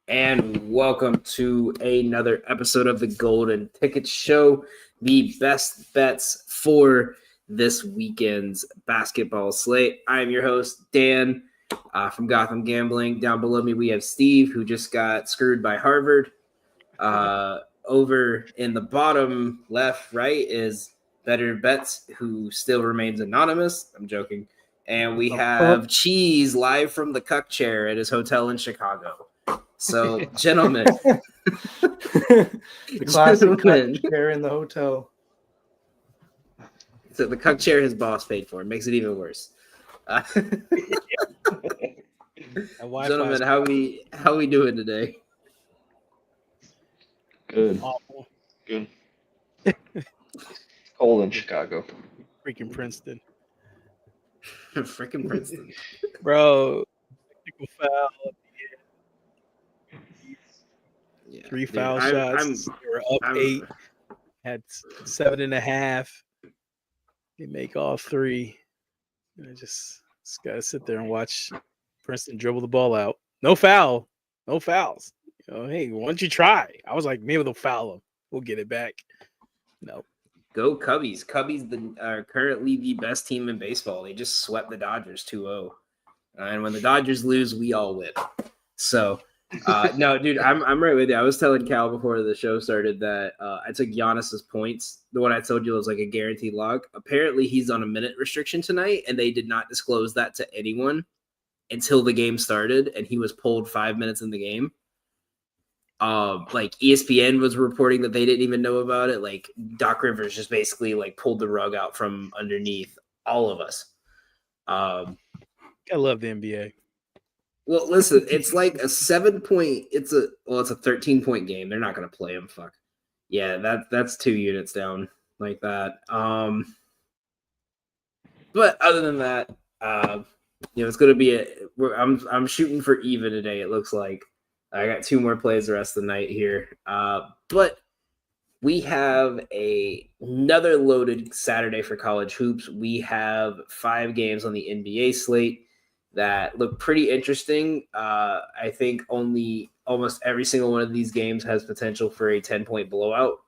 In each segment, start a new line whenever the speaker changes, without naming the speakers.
And welcome to another episode of the Golden Ticket Show, the best bets for this weekend's basketball slate. I am your host, Dan, from Gotham Gambling. Down below me, we have Steve, who just got screwed by Harvard. Over in the bottom left, right, is Better Bets, who still remains anonymous. I'm joking. And we have Cheese live from the Cuck chair at his hotel in Chicago. So, gentlemen,
the classic Cuck chair in the hotel.
So the Cuck chair his boss paid for. It makes it even worse. Gentlemen, how we doing today?
Good.
Awful.
Good. Cold in Chicago.
Freaking Princeton.
Freaking Princeton.
Bro, technical foul.
Yeah,
Three foul shots. They were up 8. Had 7.5. They make all 3. And I just gotta sit there and watch Princeton dribble the ball out. No foul. No fouls. Hey, why don't you try? I was like, maybe they'll foul them. We'll get it back. No.
Go Cubbies. Cubbies are currently the best team in baseball. They just swept the Dodgers 2-0. And when the Dodgers lose, we all win. So, no, dude, I'm right with you. I was telling Cal before the show started that I took Giannis's points. The one I told you was like a guaranteed lock. Apparently, he's on a minute restriction tonight, and they did not disclose that to anyone until the game started, and he was pulled 5 minutes in the game. Like ESPN was reporting that they didn't even know about it. Like Doc Rivers just basically like pulled the rug out from underneath all of us.
I love the NBA.
Well, listen, it's like a 7-point. It's a 13-point game. They're not going to play him. Fuck. Yeah, that's 2 units down like that. But other than that, it's going to be I'm shooting for even today. It looks like. I got 2 more plays the rest of the night here. But we have another loaded Saturday for college hoops. We have 5 games on the NBA slate that look pretty interesting. I think almost every single one of these games has potential for a 10-point blowout.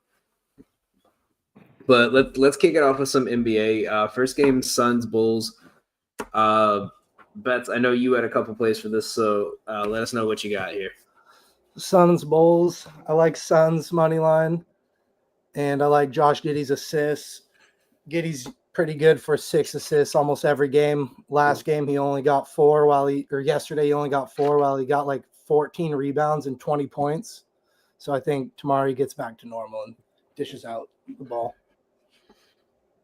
But let's kick it off with some NBA. First game, Suns, Bulls. Bets, I know you had a couple plays for this, so let us know what you got here.
Suns, Bulls. I like Suns money line, and I like Josh Giddey's assists. Giddey's pretty good for 6 assists almost every game. Last game he only got 4 yesterday he only got 4 while he got like 14 rebounds and 20 points. So I think tomorrow he gets back to normal and dishes out the ball.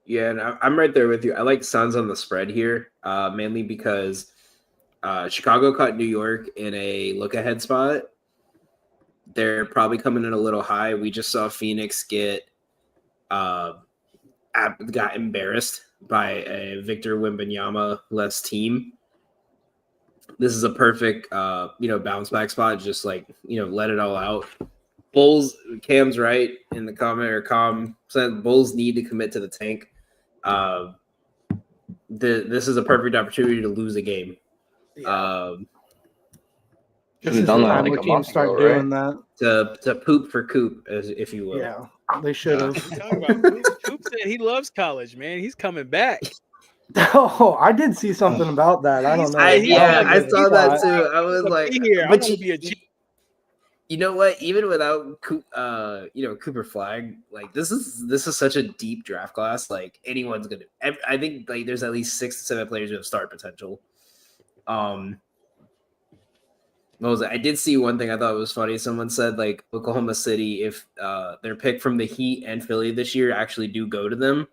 Yeah, and I'm right there with you. I like Suns on the spread here, mainly because Chicago caught New York in a look-ahead spot. They're probably coming in a little high. We just saw Phoenix got embarrassed by a Victor Wembanyama-less team. This is a perfect, bounce back spot. Just like, let it all out. Bulls, Cam's right in the comment, or Com said Bulls need to commit to the tank. This is a perfect opportunity to lose a game.
Yeah. This is the time where teams start doing that.
To poop for Coop, if you will.
Yeah, they should have.
Coop said he loves college, man. He's coming back.
Oh, I did see something about that. I don't know.
I saw that too. I was like,
but
you know what? Even without Cooper Flag, like this is such a deep draft class. Like anyone's gonna. I think like there's at least 6 to 7 players who have start potential. I did see one thing I thought was funny. Someone said like Oklahoma City, if their pick from the Heat and Philly this year actually do go to them,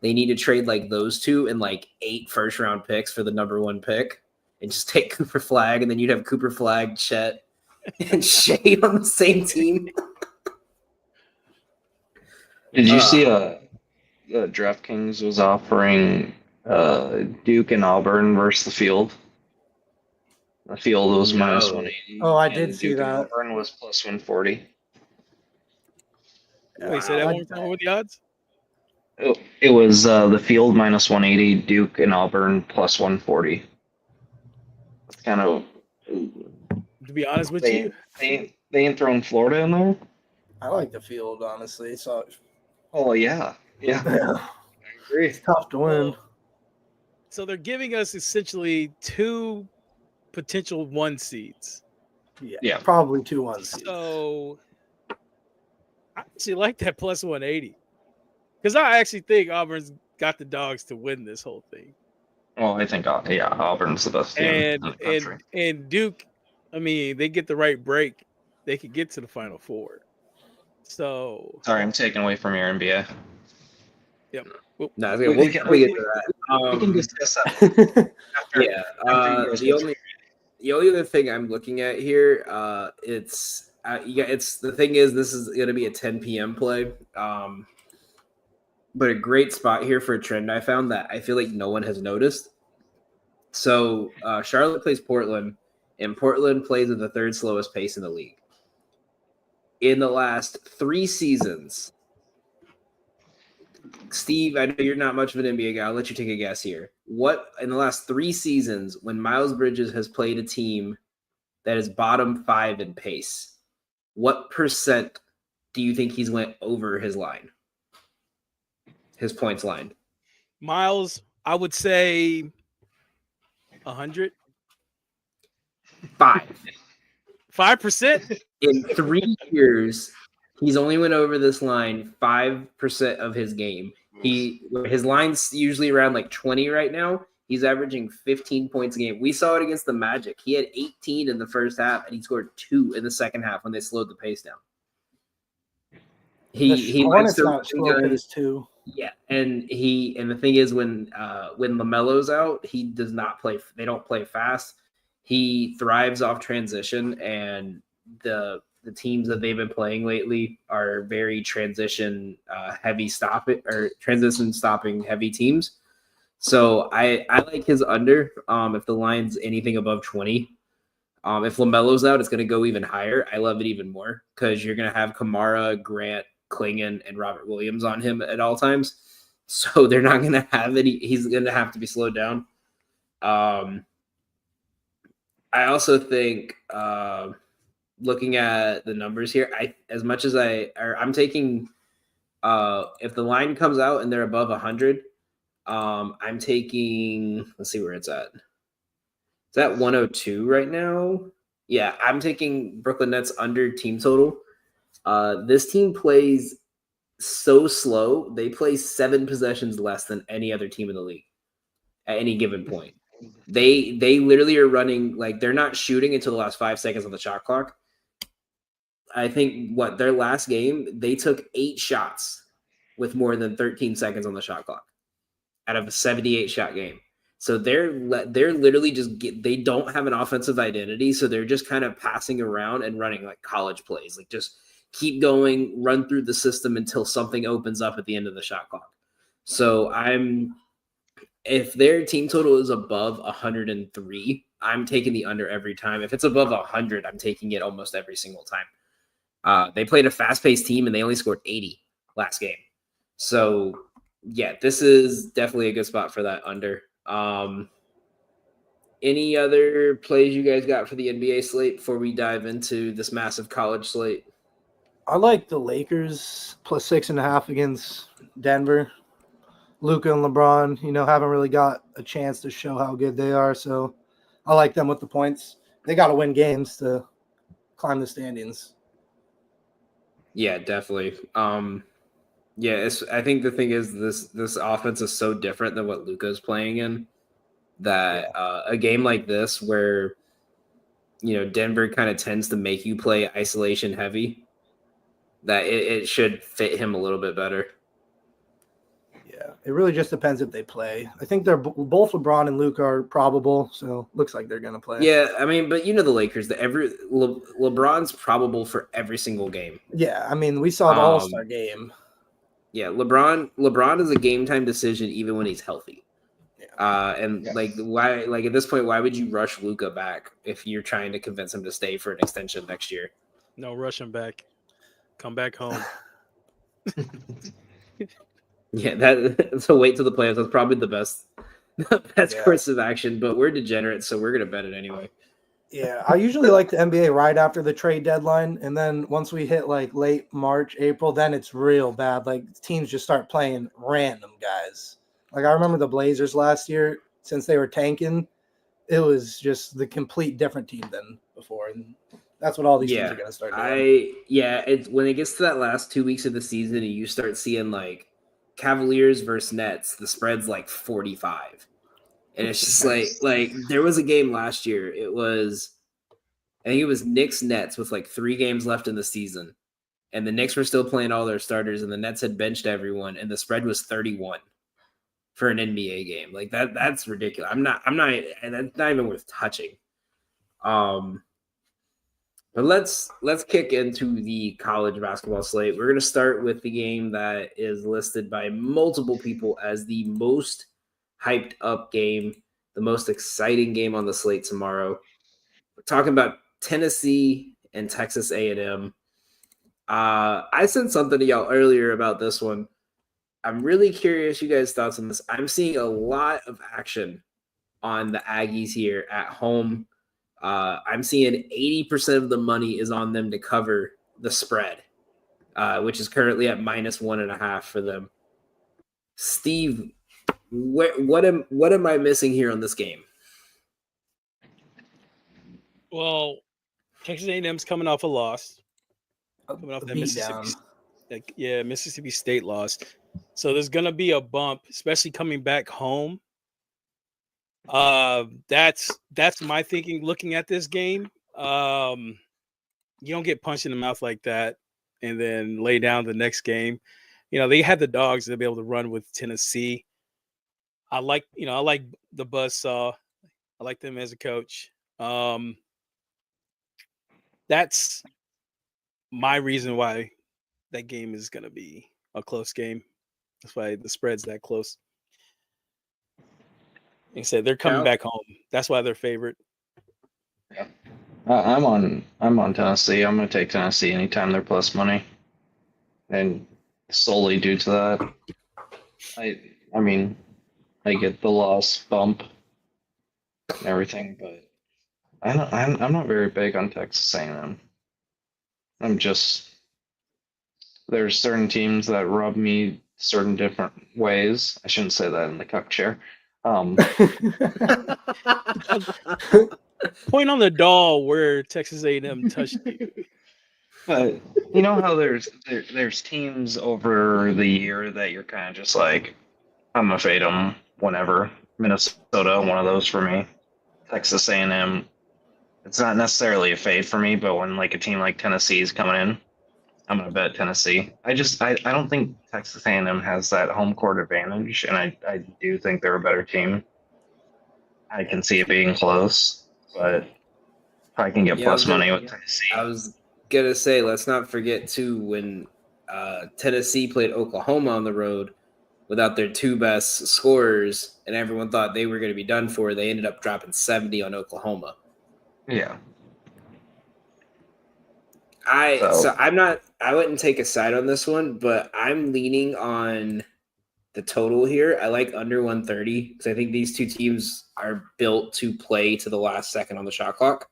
they need to trade like those 2 and like 8 first-round picks for the number 1 pick and just take Cooper Flag, and then you'd have Cooper Flag, Chet, and Shea on the same team.
Did you see DraftKings was offering Duke and Auburn versus the Field? The Field was minus 180.
Oh, I did see that.
Auburn was plus 140.
Wait, say that one more time with the odds?
It was the Field minus 180, Duke and Auburn plus 140. It's kind of
To be honest with
They
you,
they ain't throwing Florida in there.
I like the field, honestly. So
Oh yeah, yeah. I agree.
it's tough to win.
so they're giving us essentially 2 potential 1 seeds.
Yeah.
Probably 2-1 seeds.
So I actually like that plus 180 because I actually think Auburn's got the dogs to win this whole thing.
Well, I think Auburn's the best team in the country.
And Duke, I mean, they get the right break, they could get to the Final Four. So
Sorry, I'm taking away from your NBA.
yep.
No,
We
we'll
can-
get to that.
We can discuss that after.
Yeah.
after you guys
The
go
only other thing I'm looking at here, it's the thing is this is going to be a 10 p.m. play. But a great spot here for a trend I found that I feel like no one has noticed. So Charlotte plays Portland, and Portland plays at the 3rd slowest pace in the league. In the last 3 seasons, Steve, I know you're not much of an NBA guy. I'll let you take a guess here. What in the last 3 seasons, when Miles Bridges has played a team that is bottom 5 in pace, what percent do you think he's went over his line? His points line?
Miles, I would say 100. 5%.
In 3 years, he's only went over this line 5% of his game. His line's usually around like 20 right now. He's averaging 15 points a game. We saw it against the Magic. He had 18 in the first half, and he scored 2 in the second half when they slowed the pace down. He likes to
not slow pace too.
Yeah, and the thing is when LaMelo's out, he does not play. They don't play fast. He thrives off transition, and the teams that they've been playing lately are very transition heavy transition stopping heavy teams. So I like his under. If the line's anything above 20, if LaMelo's out, it's going to go even higher. I love it even more because you're going to have Kamara, Grant, Klingon, and Robert Williams on him at all times. So they're not going to have any. He's going to have to be slowed down. I also think looking at the numbers here, I'm taking if the line comes out and they're above 100, I'm taking, let's see where it's at. It's at 102 right now. Yeah, I'm taking Brooklyn Nets under team total. This team plays so slow. They play 7 possessions less than any other team in the league at any given point. They literally are running like they're not shooting until the last 5 seconds on the shot clock. I think their last game, they took 8 shots with more than 13 seconds on the shot clock out of a 78 shot game. So they're literally they don't have an offensive identity. So they're just kind of passing around and running like college plays, like just keep going, run through the system until something opens up at the end of the shot clock. So if their team total is above 103, I'm taking the under every time. If it's above 100, I'm taking it almost every single time. They played a fast-paced team, and they only scored 80 last game. So, yeah, this is definitely a good spot for that under. Any other plays you guys got for the NBA slate before we dive into this massive college slate?
I like the Lakers plus 6.5 against Denver. Luka and LeBron, haven't really got a chance to show how good they are. So I like them with the points. They got to win games to climb the standings.
Yeah, definitely. I think the thing is this offense is so different than what Luka's playing in that a game like this where, Denver kind of tends to make you play isolation heavy, that it should fit him a little bit better.
Yeah, it really just depends if they play. I think they're both LeBron and Luka are probable, so looks like they're gonna play.
Yeah, I mean, but the Lakers, LeBron's probable for every single game.
Yeah, I mean, we saw the All-Star game.
Yeah, LeBron is a game time decision even when he's healthy. Yeah. Why? Like at this point, why would you rush Luka back if you're trying to convince him to stay for an extension next year?
No, rush him back. Come back home.
Yeah, that's a wait till the playoffs. That's probably the best course of action. But we're degenerates, so we're gonna bet it anyway.
Yeah, I usually like the NBA right after the trade deadline, and then once we hit like late March, April, then it's real bad. Like teams just start playing random guys. Like I remember the Blazers last year, since they were tanking, it was just the complete different team than before, and that's what all these teams are
Yeah,
going to start doing.
it's when it gets to that last 2 weeks of the season and you start seeing like Cavaliers versus Nets, the spread's like 45. And it's just like there was a game last year. I think it was Knicks Nets with like 3 games left in the season. And the Knicks were still playing all their starters and the Nets had benched everyone and the spread was 31 for an NBA game. Like that's ridiculous. And that's not even worth touching. But let's kick into the college basketball slate. We're going to start with the game that is listed by multiple people as the most hyped up game, the most exciting game on the slate tomorrow. We're talking about Tennessee and Texas A&M. I sent something to y'all earlier about this one. I'm really curious you guys' thoughts on this. I'm seeing a lot of action on the Aggies here at home. I'm seeing 80% of the money is on them to cover the spread, which is currently at -1.5 for them. Steve, what am I missing here on this game?
Well, Texas A&M's coming off a loss, coming off
The
that
beat
Mississippi,
down.
Mississippi State loss. So there's gonna be a bump, especially coming back home. That's my thinking. Looking at this game, you don't get punched in the mouth like that, and then lay down the next game. You know they had the dogs to be able to run with Tennessee. I like the Buzzsaw. I like them as a coach. That's my reason why that game is going to be a close game. That's why the spread's that close. Like I said, they're coming back home. That's why they're favorite.
Yeah. I'm on Tennessee. I'm going to take Tennessee anytime they're plus money, and solely due to that, I mean, I get the loss bump and everything, but I'm not very big on Texas A&M. There's certain teams that rub me certain different ways. I shouldn't say that in the cuck chair.
Point on the doll where Texas A&M touched you.
But you know how there's teams over the year that you're kind of just like, I'm gonna fade them whenever. Minnesota, one of those for me. Texas A&M, it's not necessarily a fade for me, but when like a team like Tennessee is coming in, I'm gonna bet Tennessee. I don't think Texas A&M has that home court advantage, and I do think they're a better team. I can see it being close, but if I can get plus money with Tennessee.
I was gonna say, let's not forget too when Tennessee played Oklahoma on the road without their 2 best scorers, and everyone thought they were going to be done for. They ended up dropping 70 on Oklahoma.
Yeah.
So I wouldn't take a side on this one, but I'm leaning on the total here. I like under 130 because I think these two teams are built to play to the last second on the shot clock.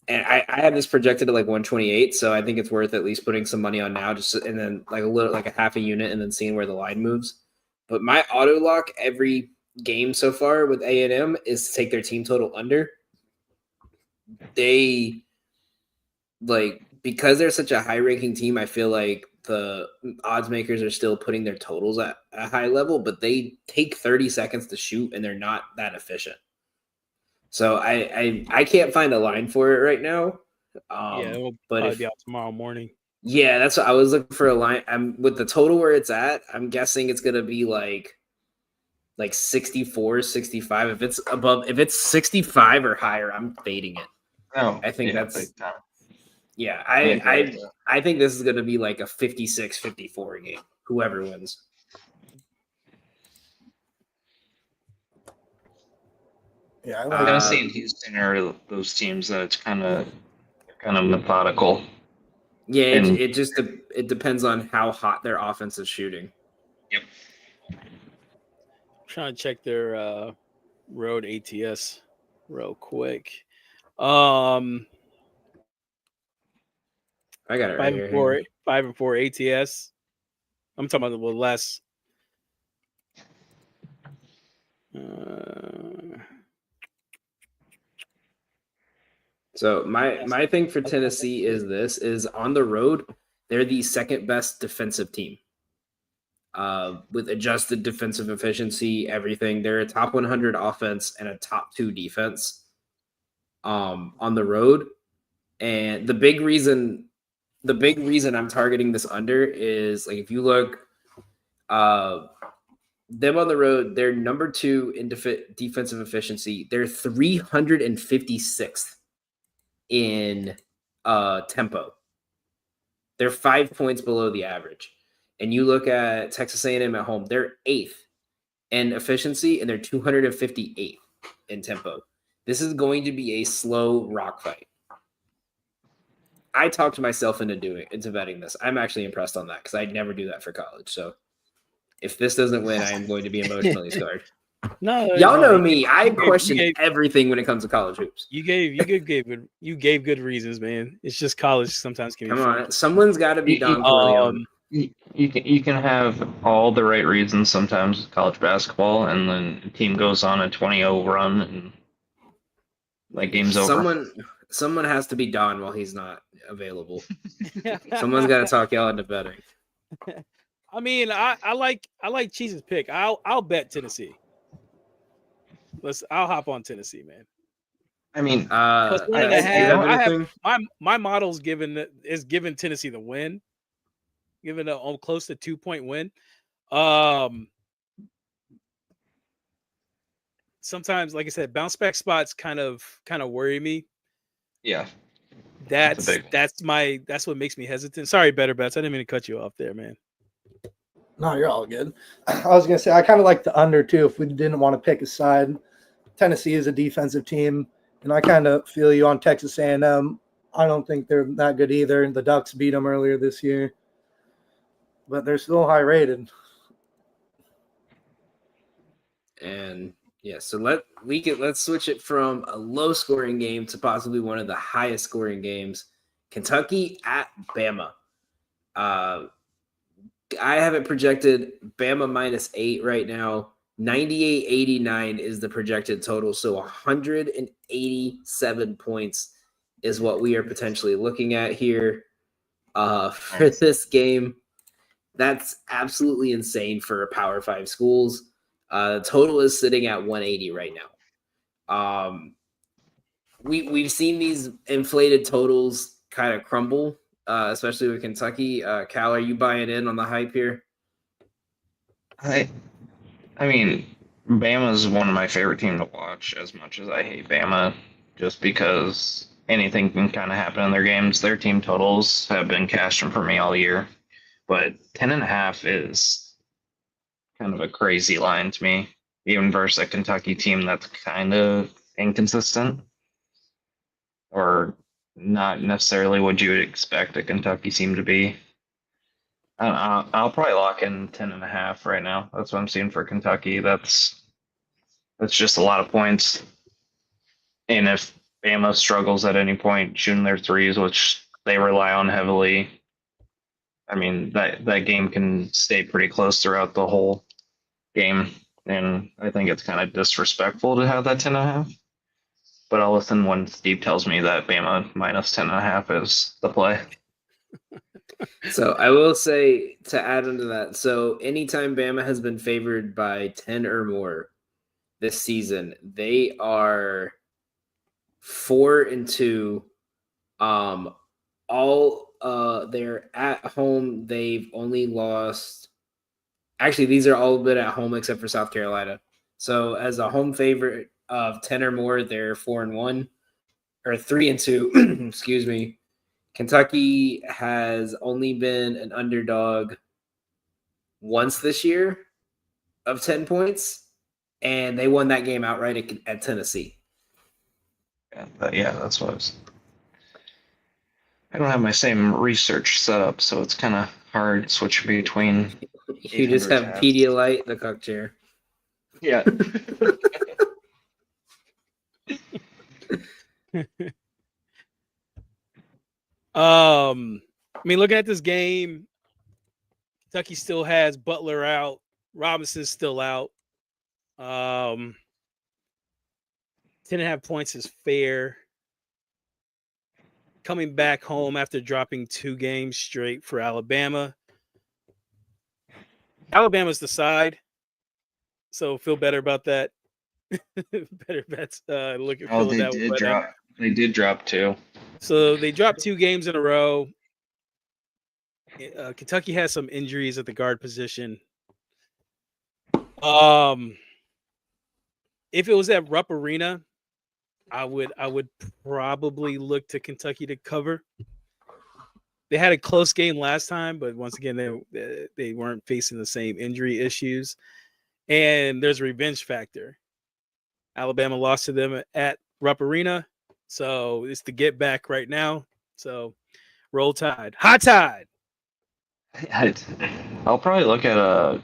And I have this projected at like 128, so I think it's worth at least putting some money on now, and then like a half a unit, and then seeing where the line moves. But my auto lock every game so far with A&M is to take their team total under. They because they're such a high ranking team, I feel like the odds makers are still putting their totals at a high level, but they take 30 seconds to shoot and they're not that efficient. So I can't find a line for it right now.
It'll probably be out tomorrow morning.
Yeah, that's what I was looking for a line. I'm with the total where it's at. I'm guessing it's gonna be like 64, 65. If it's 65 or higher, I'm fading it.
Oh,
I think
yeah,
that's yeah. I think this is gonna be like a 56-54 game. Whoever wins.
Yeah,
Tennessee and Houston are those teams that it's kind of methodical.
Yeah, it depends on how hot their offense is shooting.
Yep.
I'm trying to check their road ATS. real quick.
I got it right
5
here.
and 4, 5 and 4 ATS. I'm talking about the less.
So my thing for Tennessee is on the road, they're the second best defensive team. With adjusted defensive efficiency, everything. They're a top 100 offense and a top 2 defense on the road. And the big reason I'm targeting this under is like if you look them on the road, they're number 2 in defensive efficiency. They're 356th in tempo. They're 5 points below the average. And you look at Texas A&M at home, they're 8th in efficiency and they're 258th in tempo. This is going to be a slow rock fight. I talked myself into betting this. I'm actually impressed on that because I never do that for college. So if this doesn't win, I am going to be emotionally scarred.
No,
Y'all know
you
me. I
gave-
question
you gave-
everything when it comes to college hoops.
You gave good reasons, man. It's just college sometimes can be
Come
funky.
on, someone's got to be Don Corleone.
You can have all the right reasons sometimes with college basketball, and then the team goes on a 20-0 run, and like game's over.
Someone has to be Don while he's not available. Someone's got to talk y'all into betting.
I mean, I like Cheese's pick. I'll bet Tennessee. I'll hop on Tennessee, man.
I mean,
Plus
I
1.5. My model's giving Tennessee the win, giving a close to 2-point win. Sometimes, like I said, bounce back spots kind of worry me.
yeah.
That's
big one.
that's what makes me hesitant. Sorry, Better Bets. I didn't mean to cut you off there, man.
No, you're all good. I was going to say, I kind of like the under, too, if we didn't want to pick a side. Tennessee is a defensive team, and I kind of feel you on Texas A&M. I don't think they're that good either. The Ducks beat them earlier this year, but they're still high rated.
And yeah, so let's switch it from a low scoring game to possibly one of the highest scoring games. Kentucky at Bama. I have it projected Bama -8 right now. 98-89 is the projected total. So 187 points is what we are potentially looking at here for this game. That's absolutely insane for Power 5 schools. The total is sitting at 180 right now. We've seen these inflated totals kind of crumble, especially with Kentucky. Cal, are you buying in on the hype here?
I mean, Bama's one of my favorite teams to watch. As much as I hate Bama, just because anything can kind of happen in their games. Their team totals have been cashing for me all year, but 10.5 is kind of a crazy line to me, even versus a Kentucky team that's kind of inconsistent or not necessarily what you would expect a Kentucky team to be. I'll probably lock in 10.5 right now. That's what I'm seeing for Kentucky. That's just a lot of points. And if Bama struggles at any point shooting their threes, which they rely on heavily, I mean that game can stay pretty close throughout the whole game. And I think it's kind of disrespectful to have that 10.5. But I'll listen when Steve tells me that Bama -10.5 is the play.
So I will say to add into that, so anytime Bama has been favored by 10 or more this season, they are 4-2. They're at home. They've only lost. Actually, these are all been at home except for South Carolina. So as a home favorite of 10 or more, they're 4-1 or 3-2. Excuse me. Kentucky has only been an underdog once this year of 10 points, and they won that game outright at Tennessee.
Yeah, that's what I was. I don't have my same research set up, so it's kind of hard switching between.
You just have
800
Pedialyte, the cuck chair.
Yeah.
I mean, looking at this game, Kentucky still has Butler out, Robinson's still out. 10.5 points is fair. Coming back home after dropping 2 games straight for Alabama. Alabama's the side, so feel better about that. Better bets. Look at
Oh,
filling
they
that with
did
weather.
drop. They did drop 2.
So they dropped 2 games in a row. Kentucky has some injuries at the guard position. If it was at Rupp Arena, I would probably look to Kentucky to cover. They had a close game last time, but once again, they weren't facing the same injury issues. And there's a revenge factor. Alabama lost to them at Rupp Arena, so it's the get back right now. So roll Tide, hot Tide.
I'll probably look at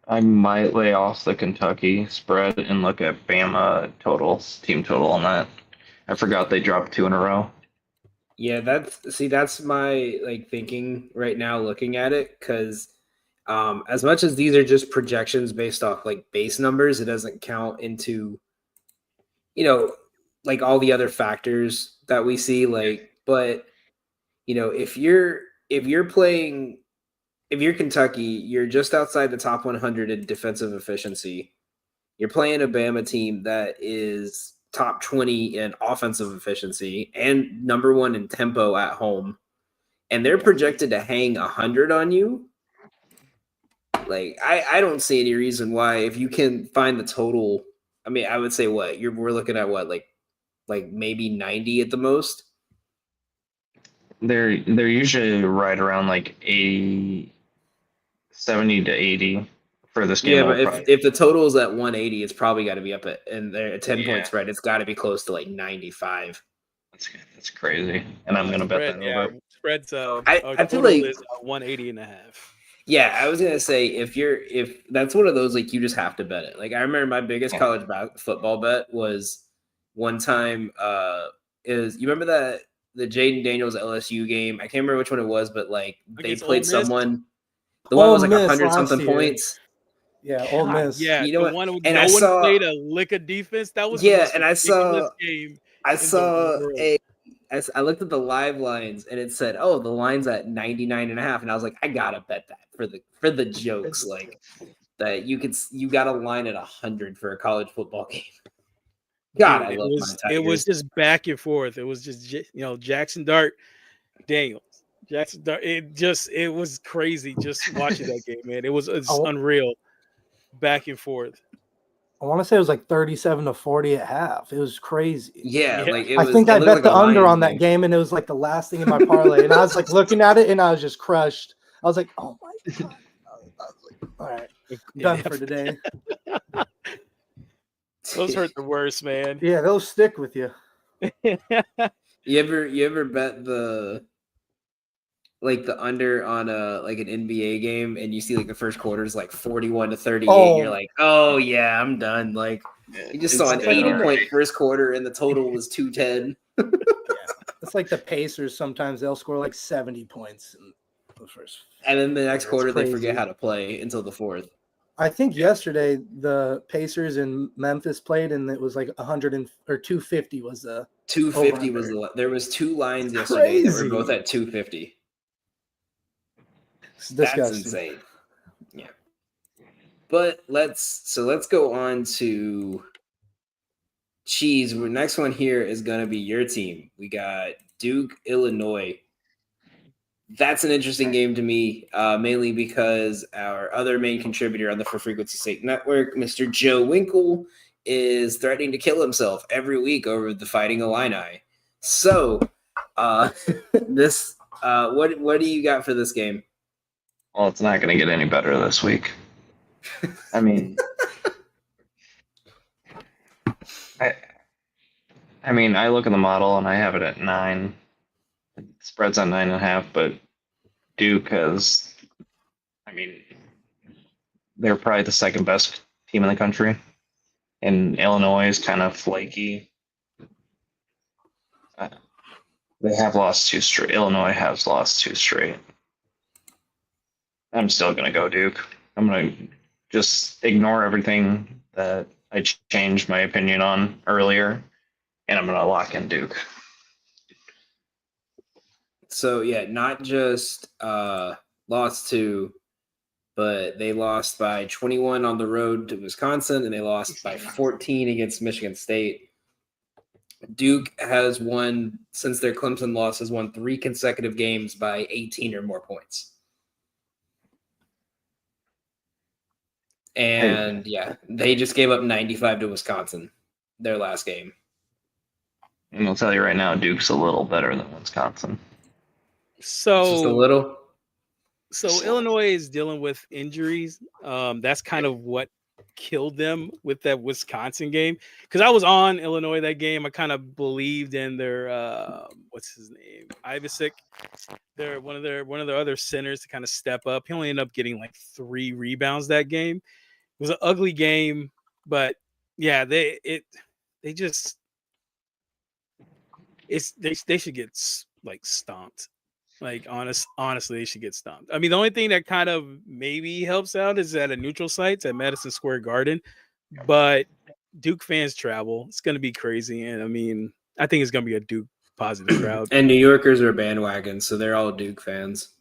I might lay off the Kentucky spread and look at Bama team total on that. I forgot they dropped 2 in a row.
Yeah, that's my like thinking right now looking at it, because as much as these are just projections based off like base numbers, it doesn't count into, like all the other factors that we see. Like, but if you're Kentucky, you're just outside the top 100 in defensive efficiency. You're playing a Bama team that is top 20 in offensive efficiency and number 1 in tempo at home, and they're projected to hang 100 on you. Like, I don't see any reason why, if you can find the total. I mean, I would say we're looking at like maybe 90 at the most.
They're usually right around like 70 to 80 for this game.
Yeah, but if the total is at 180, it's probably got to be up and they're at 10 point spread. It's got to be close to like 95.
That's crazy, and I'm gonna bet that over.
Spreads.
I feel like
is 180.5.
Yeah, I was gonna say if that's one of those, like, you just have to bet it. Like, I remember my biggest college football bet was one time. You remember that the Jaden Daniels LSU game? I can't remember which one it was, but like they played someone. The one was like 100 something points.
Yeah, Ole Miss.
Yeah,
you know
the
what?
one
And
no one played a lick of defense. That was
and I looked at the live lines and it said, "Oh, the line's at 99.5," and I was like, I gotta bet that for the jokes, like that you got a line at 100 for a college football game. God, I love my Tigers.
It was just back and forth. It was just Jackson Dart, Daniels. Jackson Dart. It was crazy just watching that game, man. It was unreal, back and forth.
I want to say it was like 37-40 at half. It was crazy.
Yeah. Like
I think I bet the under on that game, and it was like the last thing in my parlay. And I was like looking at it, and I was just crushed. I was like, oh my God. I was like, all right, done for today.
Those hurt the worst, man.
Yeah, they'll stick with you.
You ever bet the under on like an NBA game, and you see like the first quarter is like 41-38.
Oh.
You're like, oh yeah, I'm done. Like, you just saw an 80-point first quarter, and the total was 210.
It's like the Pacers. Sometimes they'll score like 70 points in the first.
And then the next quarter, they forget how to play until the fourth.
I think yesterday the Pacers and Memphis played, and it was like 250 was the
250 was there was 2 lines yesterday that were both at 250. That's insane. Yeah. But let's go on to Cheese. The next one here is going to be your team. We got Duke, Illinois. That's an interesting game to me, mainly because our other main contributor on the For Frequency Sake Network, Mr. Joe Winkle, is threatening to kill himself every week over the Fighting Illini. So, what do you got for this game?
Well, it's not going to get any better this week. I mean, I look at the model and I have it at 9. Spreads on 9.5, but Duke has, they're probably the second best team in the country, and Illinois is kind of flaky. They have lost 2 straight. Illinois has lost 2 straight. I'm still gonna go Duke. I'm gonna just ignore everything that I changed my opinion on earlier, and I'm gonna lock in Duke.
So yeah, not just lost to, but they lost by 21 on the road to Wisconsin, and they lost by 14 against Michigan State. Duke has won, since their Clemson loss, has won 3 consecutive games by 18 or more points. And yeah, they just gave up 95 to Wisconsin, their last game.
And I'll tell you right now, Duke's a little better than Wisconsin.
So
Just a little.
So Illinois is dealing with injuries. That's kind of what killed them with that Wisconsin game. Because I was on Illinois that game. I kind of believed in their what's his name, Ivisic. They're one of their other centers to kind of step up. He only ended up getting like 3 rebounds that game. It was an ugly game, but yeah, they should get like stomped. Like honestly, they should get stomped. I mean, the only thing that kind of maybe helps out is at a neutral site at Madison Square Garden, but Duke fans travel. It's going to be crazy, and I mean, I think it's going to be a Duke positive crowd.
And New Yorkers are bandwagons, so they're all Duke fans.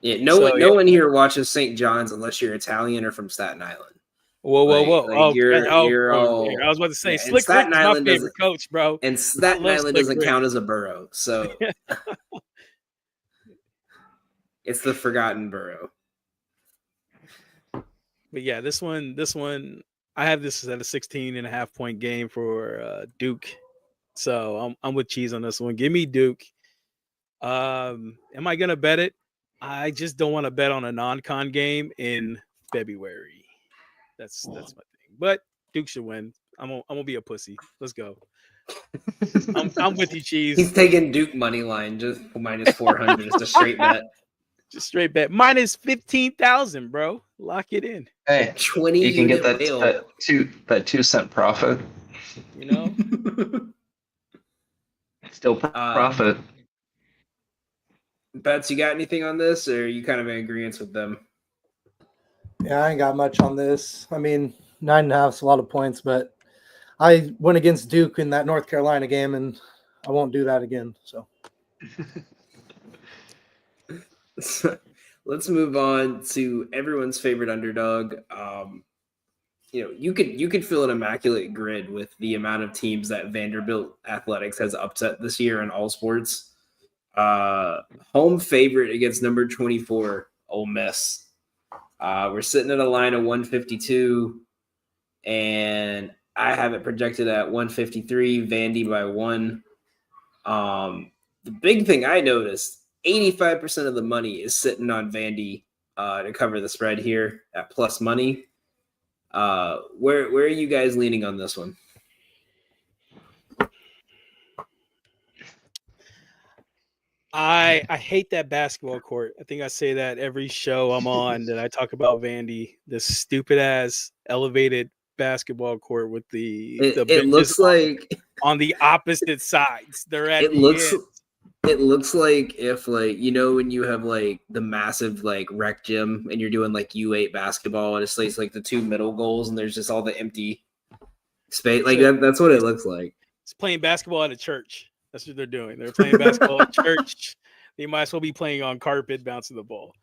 Yeah, no one here watches St. John's unless you're Italian or from Staten Island.
Whoa!
Like you're all.
I was about to say,
Yeah,
Slick Rick's my favorite coach, bro.
And Staten Island doesn't count as a borough, so it's the forgotten borough.
But yeah, this one, I have this at a 16.5 point game for Duke. So I'm with Cheese on this one. Give me Duke. Am I gonna bet it? I just don't want to bet on a non-con game in February. That's my thing. But Duke should win. I'm gonna be a pussy. Let's go. I'm with you, Cheese.
He's taking Duke money line just minus 400. Just a straight bet.
Just straight bet. Minus 15,000, bro. Lock it in.
Hey,
20.
You can get that 2 cent profit.
You know,
still profit.
Bets, you got anything on this, or are you kind of in agreement with them?
Yeah, I ain't got much on this. I mean, 9.5 is a lot of points, but I went against Duke in that North Carolina game, and I won't do that again. So
let's move on to everyone's favorite underdog. You could fill an immaculate grid with the amount of teams that Vanderbilt Athletics has upset this year in all sports. Home favorite against number 24 Ole Miss. We're sitting at a line of 152, and I have it projected at 153. Vandy by 1. The big thing I noticed: 85% of the money is sitting on Vandy to cover the spread here at plus money. Where are you guys leaning on this one?
I hate that basketball court. I think I say that every show I'm on that I talk about Vandy. This stupid ass elevated basketball court with
it looks like
on the opposite sides. They're at
it looks like if, like, you know, when you have like the massive like rec gym and you're doing like U8 basketball and it's like the 2 middle goals and there's just all the empty space. Like that's what it looks like.
It's playing basketball at a church. That's what they're doing. They're playing basketball at church. They might as well be playing on carpet, bouncing the ball.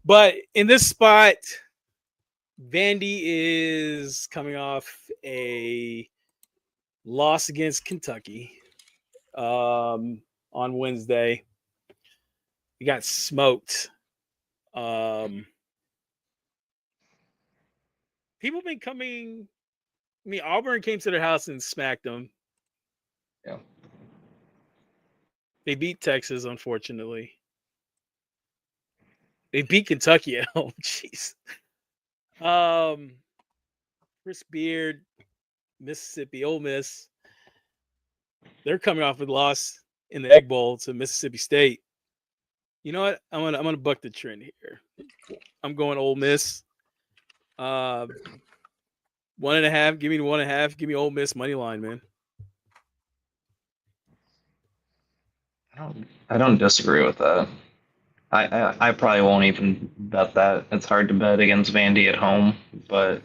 But in this spot, Vandy is coming off a loss against Kentucky on Wednesday. We got smoked. People been coming. I mean, Auburn came to their house and smacked them.
Yeah.
They beat Texas, unfortunately. They beat Kentucky at home. Jeez. Chris Beard, Mississippi, Ole Miss. They're coming off a loss in the Egg Bowl to Mississippi State. You know what? I'm gonna buck the trend here. I'm going Ole Miss. 1.5. Give me 1.5. Give me Ole Miss money line, man.
I don't disagree with that. I probably won't even bet that. It's hard to bet against Vandy at home, but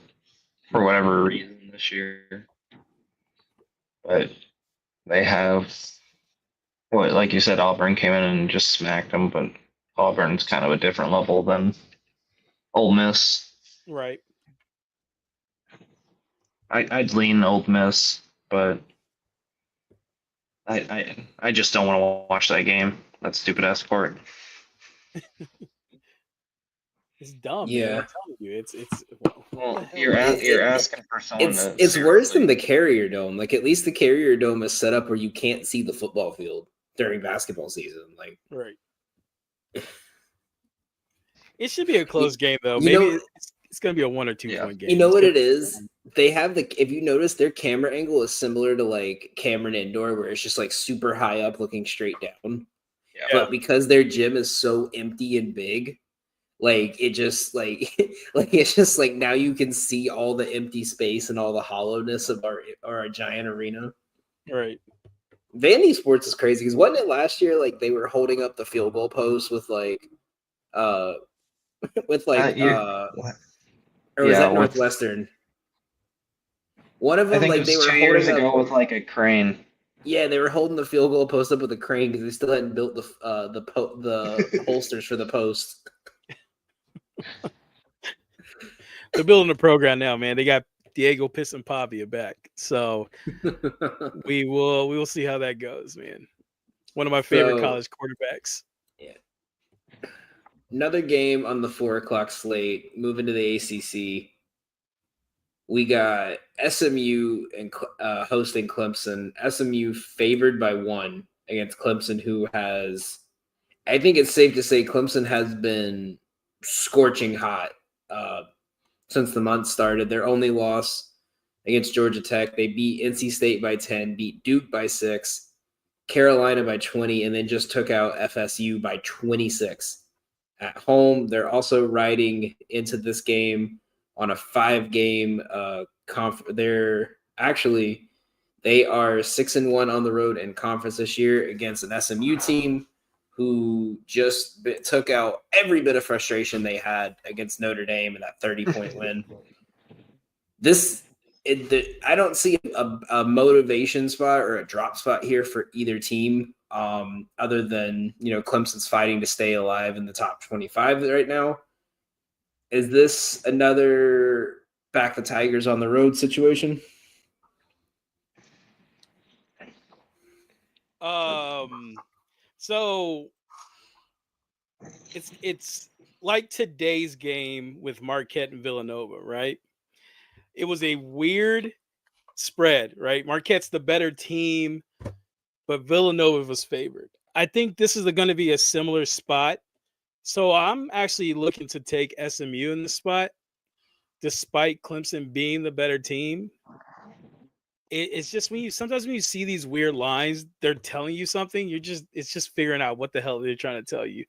for whatever reason this year. But they have what, like you said, Auburn came in and just smacked them, but Auburn's kind of a different level than Ole Miss.
Right.
I'd lean Ole Miss, but I just don't want to watch that game. That stupid ass court.
It's dumb.
Yeah.
Man. I'm telling you, it's.
Well, you're asking for someone.
It's worse than the Carrier Dome. Like, at least the Carrier Dome is set up where you can't see the football field during basketball season. Like,
Right. It should be a close game though.
You
Maybe
know-
it's going to be a 1 or 2 point game.
you know
It's
what
gonna
it
be-
is? They have if you notice, their camera angle is similar to like Cameron Indoor, where it's just like super high up looking straight down.
Yeah.
But because their gym is so empty and big, like it just like it's just like now you can see all the empty space and all the hollowness of our giant arena.
Right.
Vandy Sports is crazy because wasn't it last year like they were holding up the field goal post with like with like or was
Yeah,
that
with-
Northwestern? One of
I
them
think
like
it
they
was
were
2 years
holding
ago
up.
with like a crane.
Yeah, they were holding the field goal post up with a crane because they still hadn't built the holsters for the post.
They're building a program now, man. They got Diego Pisson Pavia back, so we will see how that goes, man. One of my favorite
So-
college quarterbacks.
Another game on the 4:00 slate. Moving to the ACC, we got SMU and hosting Clemson. SMU favored by 1 against Clemson, who has, I think it's safe to say, Clemson has been scorching hot since the month started. Their only loss against Georgia Tech, they beat NC State by 10, beat Duke by 6, Carolina by 20, and then just took out FSU by 26. At home, they're also riding into this game on a 5-game they are 6-1 on the road in conference this year against an SMU team who just took out every bit of frustration they had against Notre Dame in that 30-point win. I don't see a motivation spot or a drop spot here for either team, other than Clemson's fighting to stay alive in the top 25 right now. Is this another back the Tigers on the road situation?
So it's like today's game with Marquette and Villanova, right? It was a weird spread, right? Marquette's the better team, but Villanova was favored. I think this is going to be a similar spot. So I'm actually looking to take SMU in the spot, despite Clemson being the better team. It's just sometimes when you see these weird lines, they're telling you something. It's just figuring out what the hell they're trying to tell you.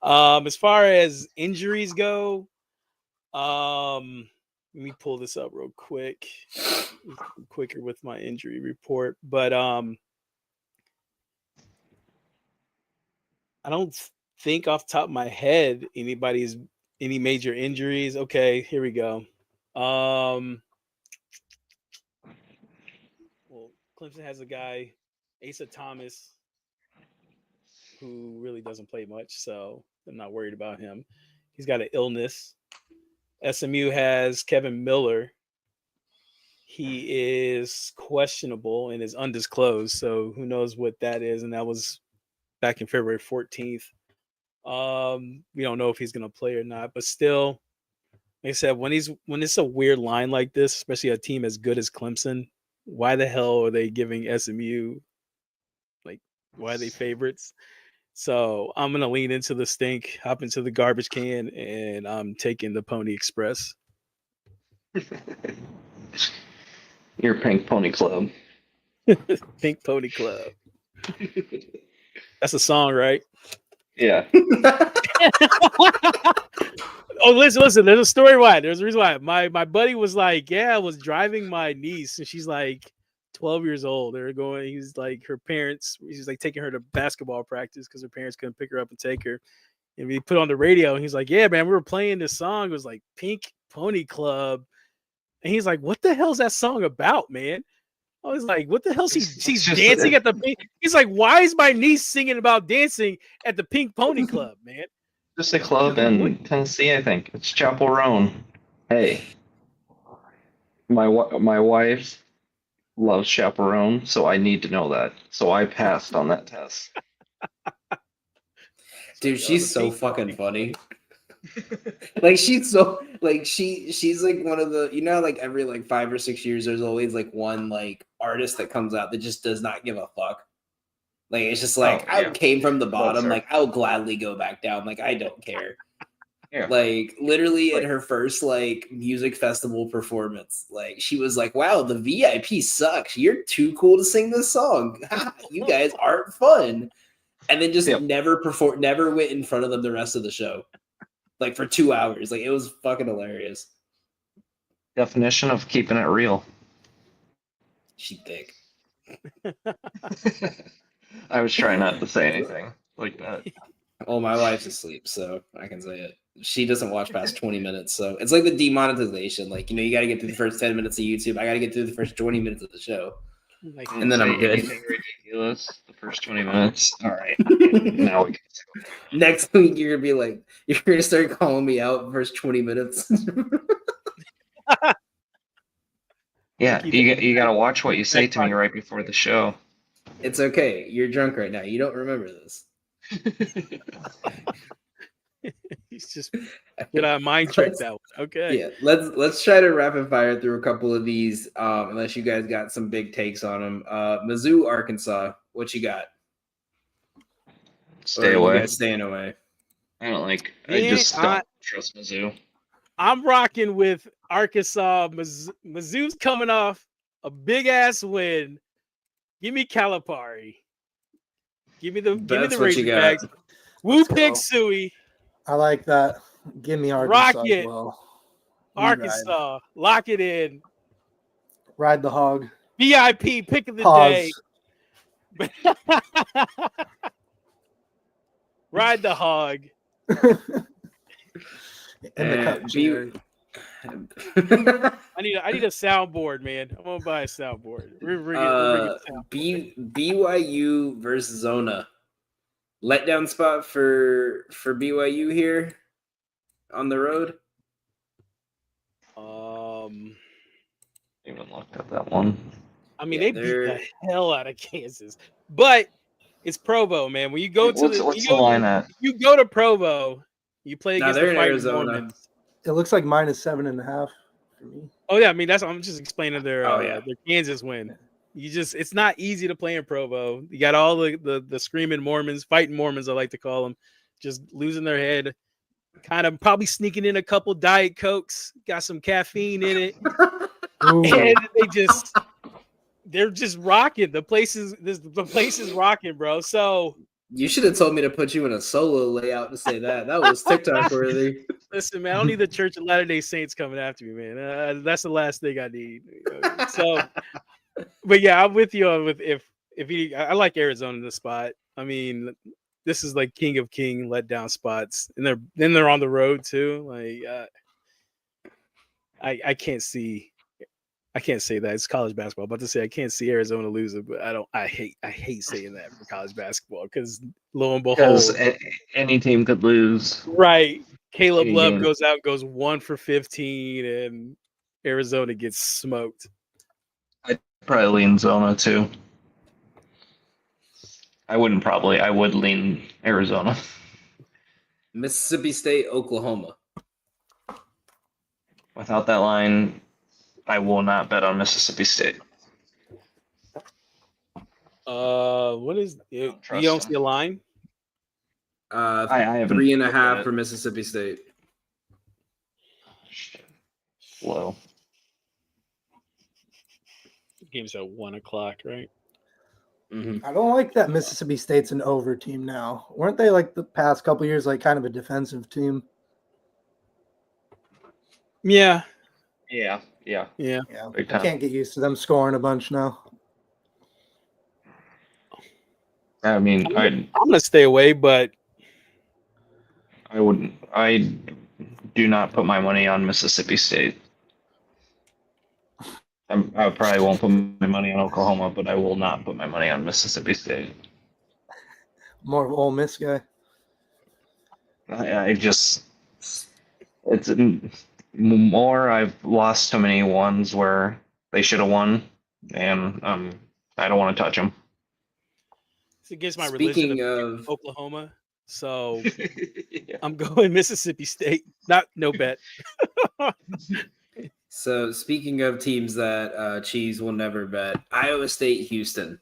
As far as injuries go, let me pull this up real quick. Quicker with my injury report, but I don't think off the top of my head any major injuries. Okay, here we go. Well, Clemson has a guy, Asa Thomas, who really doesn't play much, so I'm not worried about him. He's got an illness. SMU has Kevin Miller. He is questionable and is undisclosed, so who knows what that is, and that was back in February 14th. We don't know if he's going to play or not, but still, like I said, when it's a weird line like this, especially a team as good as Clemson, why the hell are they giving SMU, why are they favorites? So I'm going to lean into the stink, hop into the garbage can, and I'm taking the Pony Express.
Your Pink Pony Club.
Pink Pony Club. That's a song, right?
Yeah.
Oh, listen. There's a story why. There's a reason why. My buddy was like, yeah, I was driving my niece, and she's like 12 years old. They were going. He's like her parents. He's like taking her to basketball practice because her parents couldn't pick her up and take her. And we put on the radio. And he's like, "Yeah, man, we were playing this song. It was like Pink Pony Club." And he's like, "What the hell's that song about, man?" I was like, "What the hell? She's
just-
dancing at the pink." He's like, "Why is my niece singing about dancing at the Pink Pony Club, man?"
Just a club in Tennessee, I think. It's Chapel Roan. Hey, my wife loves Chaperone, so I need to know that. So I passed on that test.
Dude, she's so fucking funny. Like she's so like she's like one of the, you know, like every like 5 or 6 years there's always like one like artist that comes out that just does not give a fuck. Like it's just like,
Oh, yeah.
I came from the bottom,
her.
like I'll gladly go back down, like I don't care.
Yeah.
Like literally
Like-
at her first like music festival performance, like she was like, "Wow, the VIP sucks. You're too cool to sing this song. You guys aren't fun." And then just
Yep.
never went in front of them the rest of the show. Like for 2 hours. Like it was fucking hilarious.
Definition of keeping it real.
She thick.
I was trying not to say anything like that.
Oh, my wife's asleep, so I can say it. She doesn't watch past 20 minutes, so it's like the demonetization. Like, you know, you got to get through the first 10 minutes of YouTube. I got to get through the first 20 minutes of the show.
Like,
And then I'm
Say
good.
anything ridiculous the first 20 minutes. All right. Now we can.
Next week, you're gonna be like, you're gonna start calling me out first 20 minutes.
Yeah,
Keep
you got to watch what you say to me right before the show.
It's okay. You're drunk right now. You don't remember this.
he's just get a mind trick that one. Okay.
Yeah, let's try to rapid fire through a couple of these. Unless you guys got some big takes on them. Mizzou, Arkansas. What you got?
Stay
Or are you
away.
guys staying away.
I don't like.
Yeah,
I just don't trust Mizzou.
I'm rocking with Arkansas. Mizzou's coming off a big ass win. Give me Calipari. Give me the
That's what you got.
Razorbacks. Woo
Let's
Pig
go.
Suey.
I like that. Give me Arkansas
Rocket.
as well. You ride.
Arkansas. Lock it in.
Ride the hog.
VIP pick of the
Pause.
day. Ride the hog.
In the cup, Jerry.
I need a soundboard, man. I'm gonna buy a soundboard. We're bringing a soundboard.
BYU versus Zona. Letdown spot for BYU here on the road.
Even looked at that one.
I mean,
Yeah,
they beat
they're-
the hell out of Kansas, but it's Provo, man. When you go to
What's
you
the
go,
line at?
you go to Provo, you play
Nah,
against
they're
the
in
Fighting
Arizona.
Mormons.
It looks like -7.5 for me.
Oh yeah, I mean I'm just explaining their
Oh, yeah.
their Kansas win. It's not easy to play in Provo. You got all the screaming Mormons, fighting Mormons, I like to call them, just losing their head, kind of probably sneaking in a couple Diet Cokes, got some caffeine in it,
Ooh.
and they're just rocking. The place is rocking, bro. So
You should have told me to put you in a solo layout to say that. That was TikTok worthy.
listen, man, I don't need the Church of Latter-day Saints coming after me, man. That's the last thing I need. So, but yeah, I'm with you on with if I like Arizona in the spot. I mean, this is like king of king letdown spots, and they're on the road too. Like, I can't say that it's college basketball. I'm about to say I can't see Arizona losing, but I hate saying that for college basketball because lo and
Because
behold,
any team could lose.
right. Caleb
Any
Love
game.
goes out, goes 1 for 15, and Arizona gets smoked.
Probably lean Zona too. I would lean Arizona.
Mississippi State, Oklahoma.
Without that line, I will not bet on Mississippi State.
What is you
Trust
don't
them.
see a line?
I haven't
3.5
looked at
for
it.
Mississippi State.
Slow.
Game's at 1:00, right?
Mhm.
I don't like that Mississippi State's an over team now. Weren't they like the past couple years like kind of a defensive team?
Yeah.
Yeah.
Yeah,
Big
I
time.
can't get used to them scoring a bunch now.
I mean,
I'm gonna stay away, but
I wouldn't. I do not put my money on Mississippi State. I probably won't put my money on Oklahoma, but I will not put my money on Mississippi State.
More of an Ole Miss guy.
I just it's more. I've lost so many ones where they should have won, and I don't want to touch them.
it's against my
Speaking
religion
of,
of Oklahoma. So
Yeah.
I'm going Mississippi State. No bet.
so speaking of teams that Cheese will never bet, Iowa State, Houston.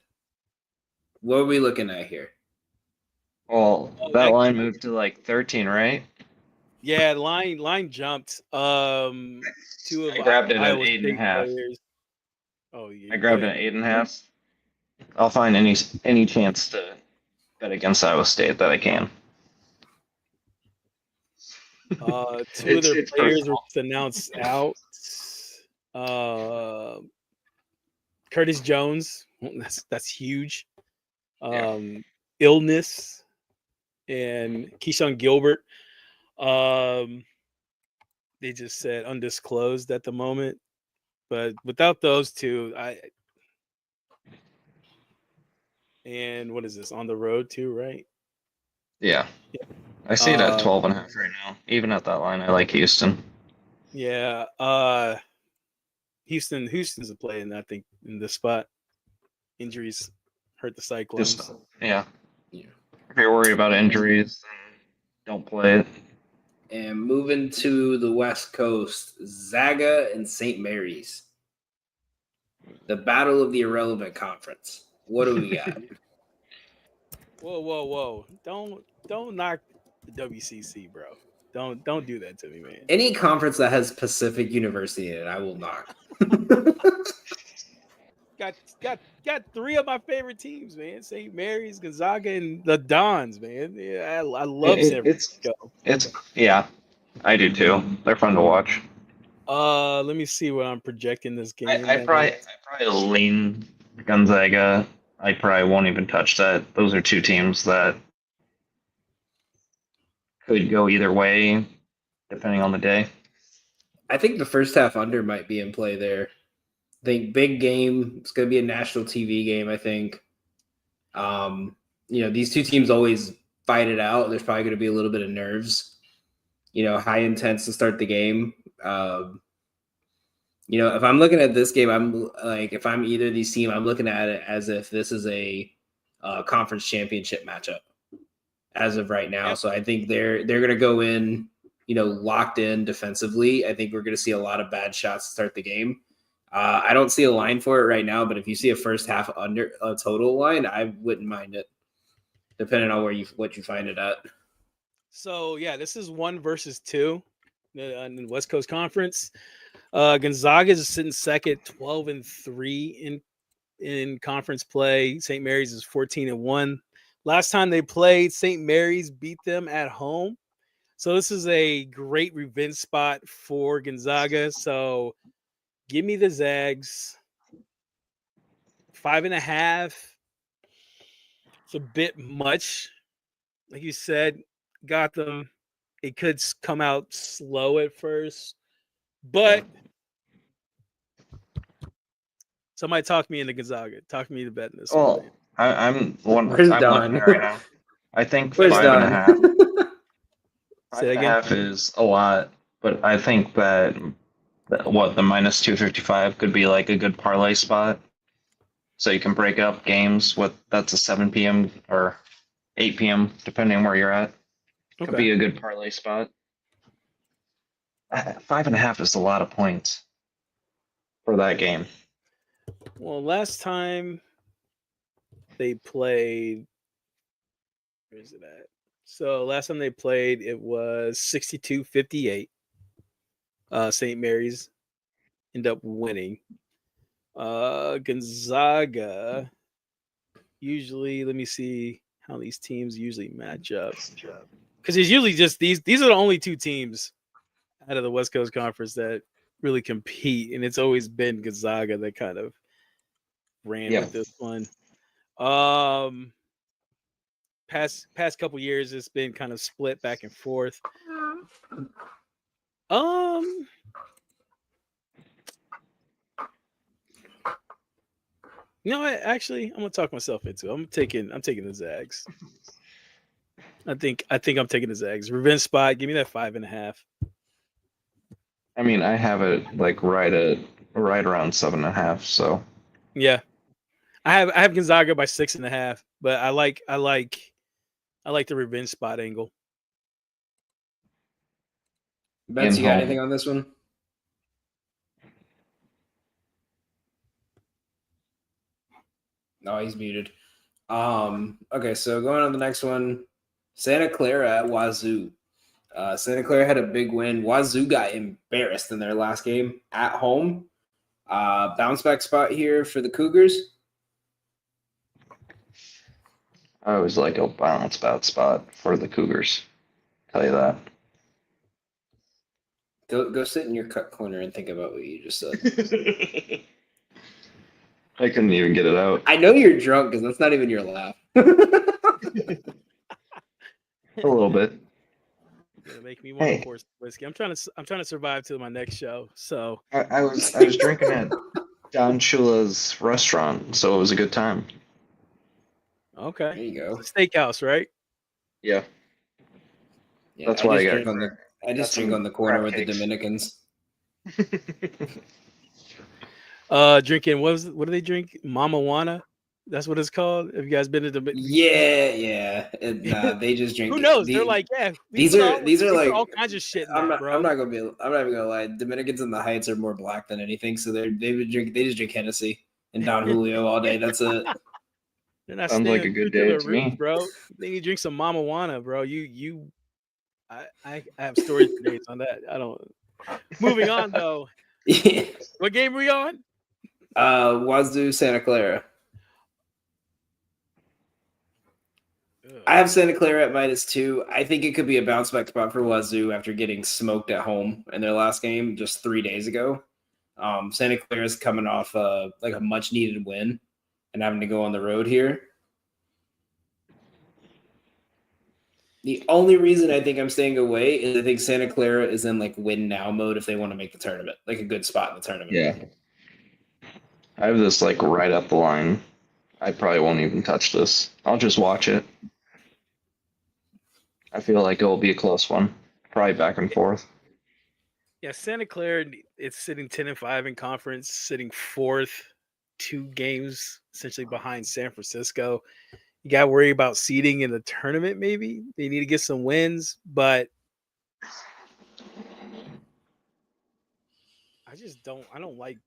What are we looking at here?
Well,
Oh,
that
that-
line moved to like 13, right?
Yeah, line jumped. Two of
I grabbed it at
Iowa
8.5.
State players. Oh, yeah.
I grabbed an 8.5. I'll find any chance to bet against Iowa State that I can.
Two of
It's-
their
it's
players were
personal.
announced out. Curtis Jones, that's huge.
Yeah.
Illness and Keyshawn Gilbert. They just said undisclosed at the moment, but without those two, and what is this on the road too, right?
Yeah. I see it at
Uh,
12.5 right now. Even at that line, I like Houston.
Yeah. Houston's a play, and I think in this spot, injuries hurt the Cyclones.
Just yeah.
Yeah.
If you're worried about injuries, then don't play it.
And moving to the West Coast, Zaga and St. Mary's. The Battle of the Irrelevant Conference. What do we got?
Whoa! Don't knock the WCC, bro. Don't do that to me, man.
Any conference that has Pacific University in it, I will knock.
Got three of my favorite teams, man. St. Mary's, Gonzaga, and the Dons, man. Yeah, I love San Francisco.
It's yeah, I do too. They're fun to watch.
Let me see what I'm projecting this game.
I probably lean Gonzaga. I probably won't even touch that. Those are two teams that could go either way, depending on the day.
I think the first half under might be in play there. I think big game. It's going to be a national TV game, I think. These two teams always fight it out. There's probably going to be a little bit of nerves, high intense to start the game. If I'm looking at this game, I'm like, if I'm either of these teams, I'm looking at it as if this is a conference championship matchup as of right now.
Yep.
So I think they're going to go in, locked in defensively. I think we're going to see a lot of bad shots to start the game. I don't see a line for it right now, but if you see a first half under a total line, I wouldn't mind it, depending on what you find it at.
So yeah, this is 1 versus 2 in the West Coast Conference. Gonzaga is sitting second, 12-3 in conference play. St. Mary's is 14-1. Last time they played, St. Mary's beat them at home. So this is a great revenge spot for Gonzaga. So give me the Zags. 5.5. It's a bit much. Like you said, got them. It could come out slow at first, but somebody talk me into Gonzaga. Talk me to betting this one.
Well, I'm one.
Where's
I'm
Don?
looking at it right now. I think
Where's
5.5.
Say it again.
5.5 is a lot, but I think that the minus 255 could be like a good parlay spot. So you can break up games that's a 7 p.m. or 8 p.m. depending on where you're at. Could
Okay.
be a good parlay spot. 5.5 is a lot of points for that game.
Well, last time they played, where's it at? So last time they played, it was 62-58. St. Mary's ended up winning. Gonzaga usually, let me see how these teams usually match up. Because it's usually just these are the only two teams out of the West Coast Conference that really compete, and it's always been Gonzaga that kind of ran with this one. past couple years, it's been kind of split back and forth. Um, you know what? Actually, I'm gonna talk myself into it. I'm taking the Zags. I think I'm taking the Zags. Revenge spot. Give me that 5.5.
I mean, I have it like right around 7.5. So
Yeah, I have Gonzaga by 6.5, but I like the revenge spot angle.
Bets,
In
you got
home.
anything on this one? No, he's muted. Okay, so going on to the next one, Santa Clara at Wazoo. Santa Clara had a big win. Wazoo got embarrassed in their last game at home. Bounce back spot here for the Cougars.
I always like a bounce back spot for the Cougars. Tell you that.
Go sit in your cut corner and think about what you just said.
I couldn't even get it out.
I know you're drunk because that's not even your laugh.
A little bit.
Gonna make me want to pour some whiskey. I'm trying to survive till my next show. So
I was drinking at Don Shula's restaurant, so it was a good time.
okay,
There you go.
it's a steakhouse, right?
Yeah.
Yeah,
That's why I
drink
got-
on the I just
got
drink
some
on the corner
crab
with the
cakes.
Dominicans.
Drinking what do they drink? Mama Juana. That's what it's called. Have you guys been to the?
Yeah. They just drink.
Who knows? They're
the-
like, yeah.
these are like
all kinds of shit in
I'm
that,
not.
bro.
I'm not even gonna lie. Dominicans in the Heights are more black than anything, so they just drink Hennessy and Don Julio all day. That's it.
They're not
Sounds like
staying
a good
true
day
their
to
roots,
me.
bro. They need to drink some Mama Juana, bro. I have stories for days on that. I don't. Moving on though.
Yeah.
What game are we on?
Wazoo, Santa Clara. I have Santa Clara at -2. I think it could be a bounce back spot for Wazoo after getting smoked at home in their last game just 3 days ago. Santa Clara is coming off like a much needed win and having to go on the road here. The only reason I think I'm staying away is I think Santa Clara is in like win now mode if they want to make the tournament, like a good spot in the tournament.
Yeah. I have this like right up the line. I probably won't even touch this. I'll just watch it. I feel like it will be a close one. Probably back and forth.
Yeah, Santa Clara. It's sitting 10-5 in conference, sitting fourth, 2 games essentially behind San Francisco. You got to worry about seeding in the tournament. Maybe they need to get some wins, but I don't like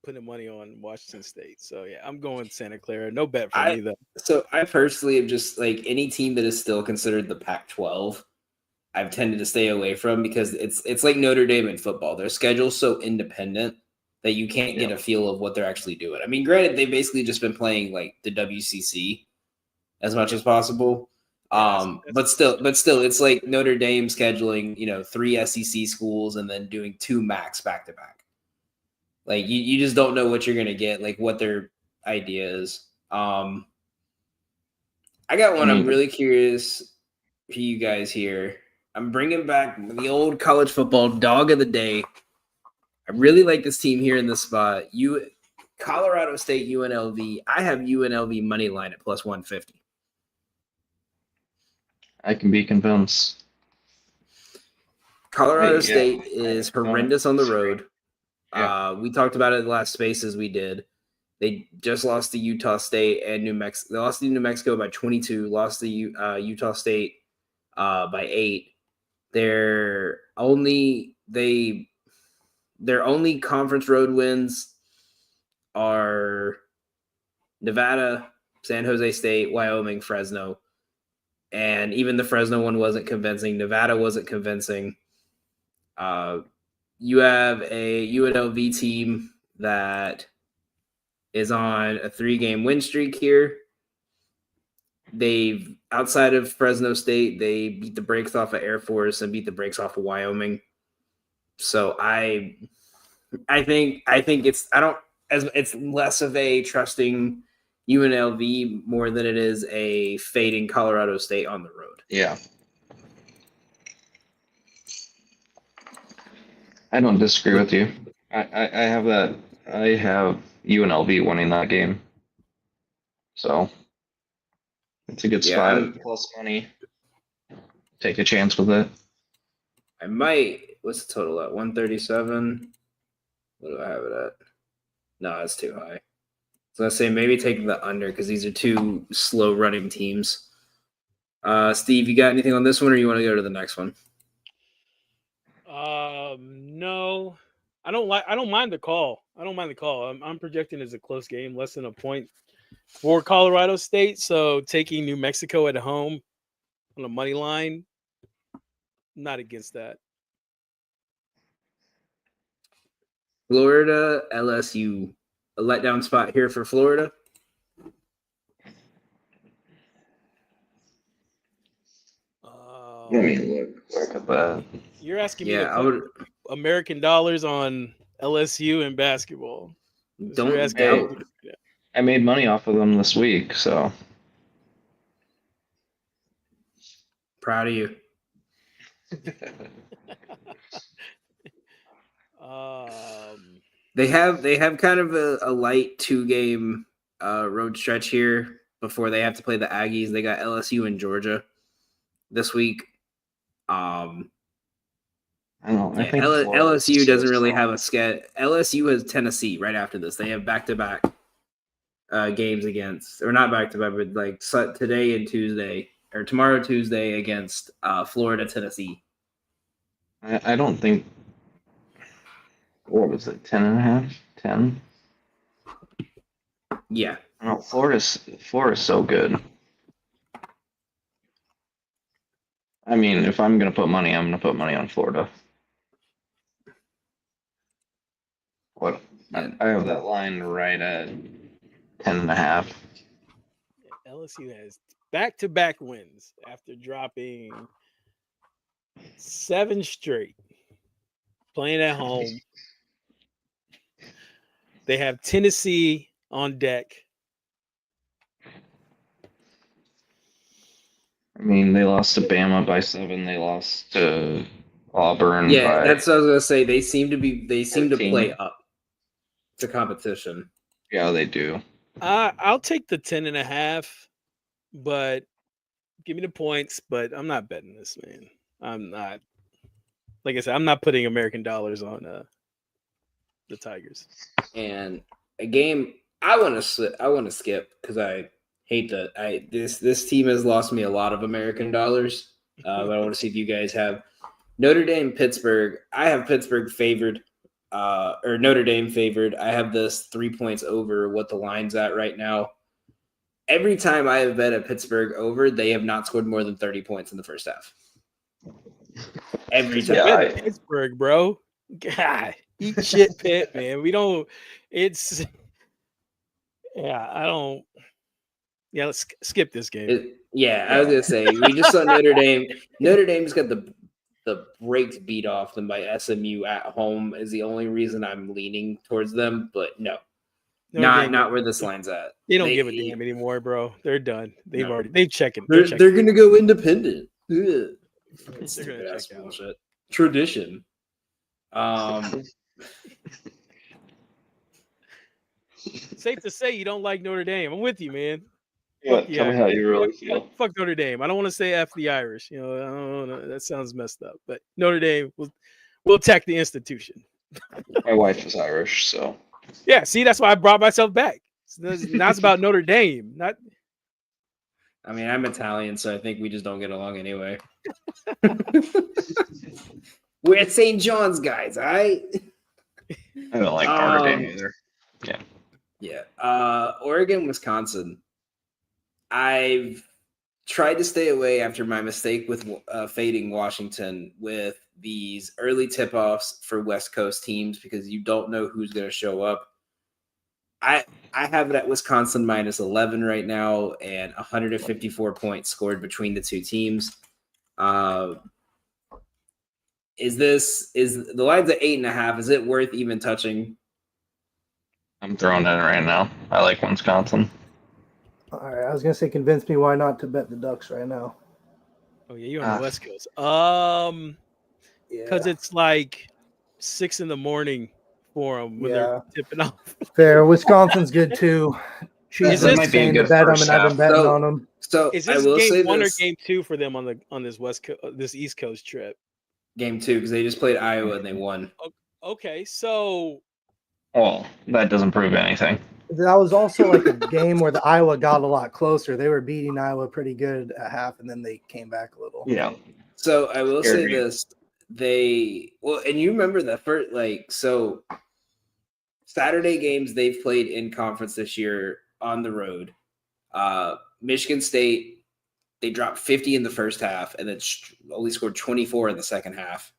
putting money on Washington State. So yeah, I'm going Santa Clara. No bet for me though.
So I personally am just like any team that is still considered the Pac-12, I've tended to stay away from because it's like Notre Dame in football. Their schedule's so independent that you can't get a feel of what they're actually doing. I mean, granted, they've basically just been playing like the WCC as much as possible. But still, it's like Notre Dame scheduling, 3 SEC schools and then doing 2 MACs back to back. Like you just don't know what you're gonna get, like what their idea is. I got one. I'm really curious for you guys here. I'm bringing back the old college football dog of the day. I really like this team here in this spot. Colorado State, UNLV. I have UNLV money line at +150.
I can be convinced.
Colorado State is horrendous on the road.
Yeah.
We talked about it in the last spaces we did. They just lost to Utah State and New Mexico. They lost to New Mexico by 22, lost to Utah State by 8. Their only conference road wins are Nevada, San Jose State, Wyoming, Fresno. And even the Fresno one wasn't convincing. Nevada wasn't convincing. You have a UNLV team that is on a 3-game win streak here. They've, outside of Fresno State, they beat the brakes off of Air Force and beat the brakes off of Wyoming. So I think it's less of a trusting UNLV more than it is a fading Colorado State on the road.
Yeah. I don't disagree with you. I have that. I have UNLV winning that game. So it's a good
Yeah,
spot. Plus money. Take a chance with it.
I might. What's the total at? 137. What do I have it at? No, that's too high. So let's say maybe take the under because these are two slow running teams. Steve, you got anything on this one, or you want to go to the next one?
No, I don't mind the call. I don't mind the call. I'm projecting as a close game, less than a point for Colorado State. So taking New Mexico at home on the money line, not against that.
Florida, LSU, a letdown spot here for Florida.
Let me look at that.
You're asking me
Yeah,
to
I would.
American dollars on LSU and basketball. So you're
Don't.
asking
Hey.
me to do that.
I made money off of them this week, so
Proud of you. They have kind of a light 2-game road stretch here before they have to play the Aggies. They got LSU and Georgia this week.
I don't know. I
Yeah,
think
LSU doesn't really have a schedule. LSU has Tennessee right after this. They have back-to-back games against, or not back-to-back, but like today and Tuesday, or tomorrow Tuesday against Florida, Tennessee.
I don't think. What was it? 10.5? 10?
Yeah.
No, Florida's so good. I mean, if I'm gonna put money, I'm gonna put money on Florida. What? I have that line right at 10.5.
LSU has back-to-back wins after dropping 7 straight, playing at home. They have Tennessee on deck.
I mean, they lost to Bama by 7. They lost to Auburn.
Yeah,
by
that's what I was gonna say. They seem to
13.
play up to competition.
Yeah, they do.
I'll take the 10.5, but give me the points. But I'm not betting this, man. I'm not. Like I said, I'm not putting American dollars on the Tigers.
And a game I want to skip because I hate that this team has lost me a lot of American dollars. But I want to see if you guys have Notre Dame, Pittsburgh. I have Pittsburgh favored, or Notre Dame favored. I have this 3 points over what the line's at right now. Every time I have bet at Pittsburgh over, they have not scored more than 30 points in the first half. Every time.
Yeah,
Pittsburgh, bro. God, eat shit, Pitt, man. We don't. It's. Yeah, I don't. Yeah, let's skip this game.
I was gonna say we just saw Notre Dame. Notre Dame's got the brakes beat off them by SMU at home. Is the only reason I'm leaning towards them, but no, not where this line's at.
They don't give a damn anymore, bro. They're done. They've checked.
They're gonna go independent. Ugh.
They're
Stupid
gonna
ass
check out.
bullshit. Tradition.
Safe to say you don't like Notre Dame. I'm with you, man.
Yeah,
Yeah.
tell me how you really feel.
Fuck Notre Dame. I don't want to say F the Irish. You know, I don't know, that sounds messed up. But Notre Dame will attack the institution.
My wife is Irish, so
Yeah, see, that's why I brought myself back. Now it's about Notre Dame, not.
I mean, I'm Italian, so I think we just don't get along anyway. We're at St. John's, guys. I
don't like Notre Dame either.
Yeah. Oregon, Wisconsin. I've tried to stay away after my mistake with fading Washington with these early tip-offs for West Coast teams because you don't know who's going to show up. I have it at Wisconsin minus 11 right now and 154 points scored between the two teams. Is the line's at 8.5? Is it worth even touching?
I'm throwing it in right now. I like Wisconsin.
All right, I was gonna say convince me why not to bet the Ducks right now.
Oh yeah, you're on
Ah.
the West Coast.
Yeah,
Because it's like 6 a.m. for them when
Yeah.
they're tipping off.
fair. Wisconsin's good too. She's
Is this-
might be a
insane to
good
bet them,
first
and I've been
half.
betting
So-
on them.
So
Is
I
this
will
game
say
1 or
this:
game 2 for them on this this East Coast trip?
game 2 because they just played Iowa and they won.
Okay, so
Well, that doesn't prove anything.
That was also like a game where the Iowa got a lot closer. They were beating Iowa pretty good at half, and then they came back a little.
Yeah.
So I will
Scared
say
me.
this: and you remember the first so Saturday games they've played in conference this year on the road. Michigan State, they dropped 50 in the first half and then only scored 24 in the second half,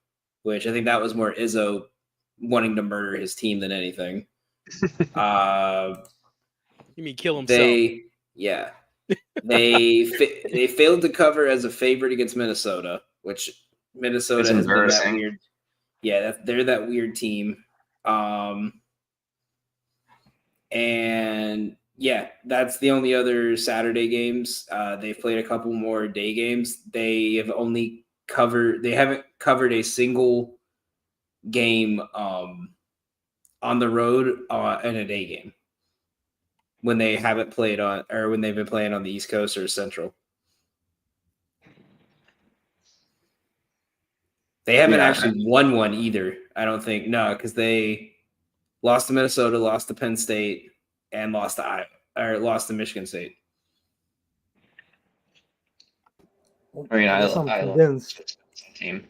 which I think that was more Izzo wanting to murder his team than anything.
you mean kill himself?
They they failed to cover as a favorite against Minnesota, which Minnesota
It's
has been that
embarrassing.
weird. Yeah, they're that weird team. And yeah, that's the only other Saturday games. They've played a couple more day games. They haven't covered a single game on the road in a day game when they haven't played on or when they've been playing on the East Coast or Central. They haven't
Yeah.
actually won one either. I don't think. No, because they lost to Minnesota, lost to Penn State, and lost to Iowa, or lost to Michigan State.
I mean,
guess I'm
I love
convinced.
this team.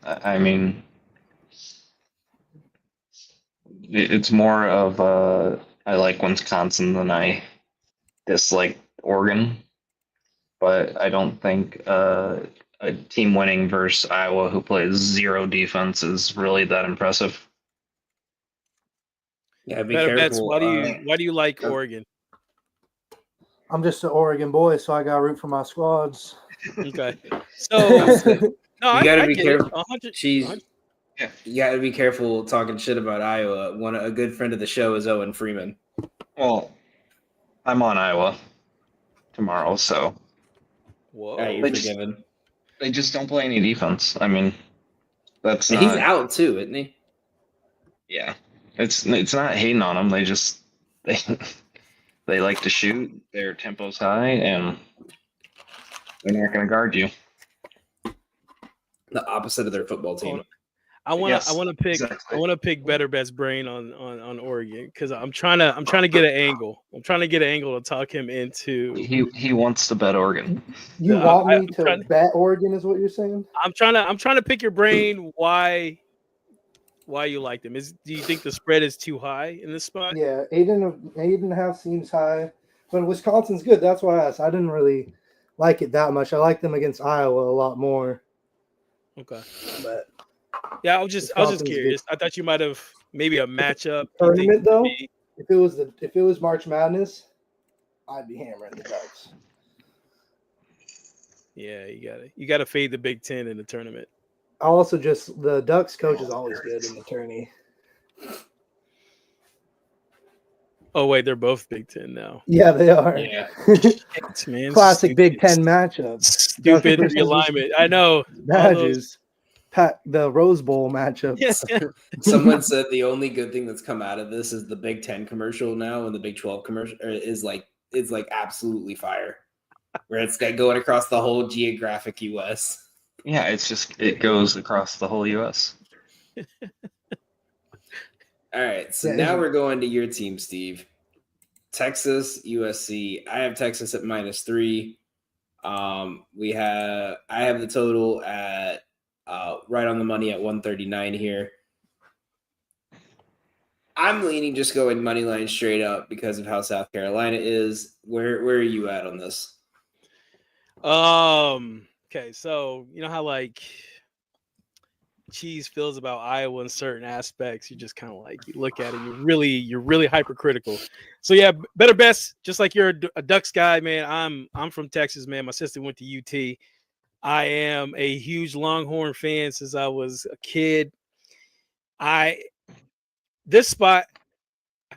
I mean, it's more of I like Wisconsin than I dislike Oregon, but I don't think a team winning versus Iowa who plays zero defense is really that impressive.
Yeah, be
Better bets.
careful.
Why do you like Oregon?
I'm just an Oregon boy, so I got to root for my squads.
Okay, so no, I
gotta
I
be
get
careful.
It. 100.
She's
Yeah.
You got to be careful talking shit about Iowa. A good friend of the show is Owen Freeman.
Well, I'm on Iowa tomorrow, so
Whoa.
All right, you're
They just-
forgiven.
they just don't play any defense. I mean, that's
And
not.
he's out too, isn't he?
Yeah, it's not hating on them. They just they like to shoot. Their tempo's high, and they're not going to guard you.
The opposite of their football team.
I want
Yes,
to pick
exactly.
I want to pick Better Bet's brain on Oregon because I'm trying to get an angle. I'm trying to get an angle to talk him into.
He wants to bet Oregon.
You
Yeah,
want me
I'm
to
trying-
bet Oregon? Is what you're saying?
I'm trying to pick your brain why you like them. Do you think the spread is too high in this spot?
Yeah, 8.5 seems high, but Wisconsin's good. That's why I asked. I didn't really like it that much. I like them against Iowa a lot more,
Okay.
but
Yeah, I was just
Wisconsin's
curious. I thought you might have maybe a matchup.
tournament though.
maybe-
if it was March Madness, I'd be hammering the Ducks.
Yeah, you gotta fade the Big Ten in the tournament.
The Ducks coach is always good in the tourney.
Oh wait, they're both Big Ten now.
Yeah, they are.
Yeah.
Thanks, man.
Classic Big
Stupid-
Ten matchup.
Stupid
Ducks versus
realignment. I know. All those-
Badges. The Rose Bowl matchup.
Yes.
Someone said the only good thing that's come out of this is the Big 10 commercial now, and the Big 12 commercial is like absolutely fire. Where it's got going across the whole geographic US.
Yeah, it goes across the whole U.S.
All right, so
Yeah,
now
isn't-
we're going to your team, Steve. Texas, USC. I have Texas at -3. I have the total at right on the money at 139 here. I'm leaning just going money line straight up because of how South Carolina is. Where are you at on this?
Okay, so you know how like Cheese feels about Iowa in certain aspects. You just kind of like you look at it, you're really hypercritical. So yeah, Better Best, just like you're a Ducks guy, man. I'm from Texas, man. My sister went to UT. I am a huge Longhorn fan since I was a kid. This spot,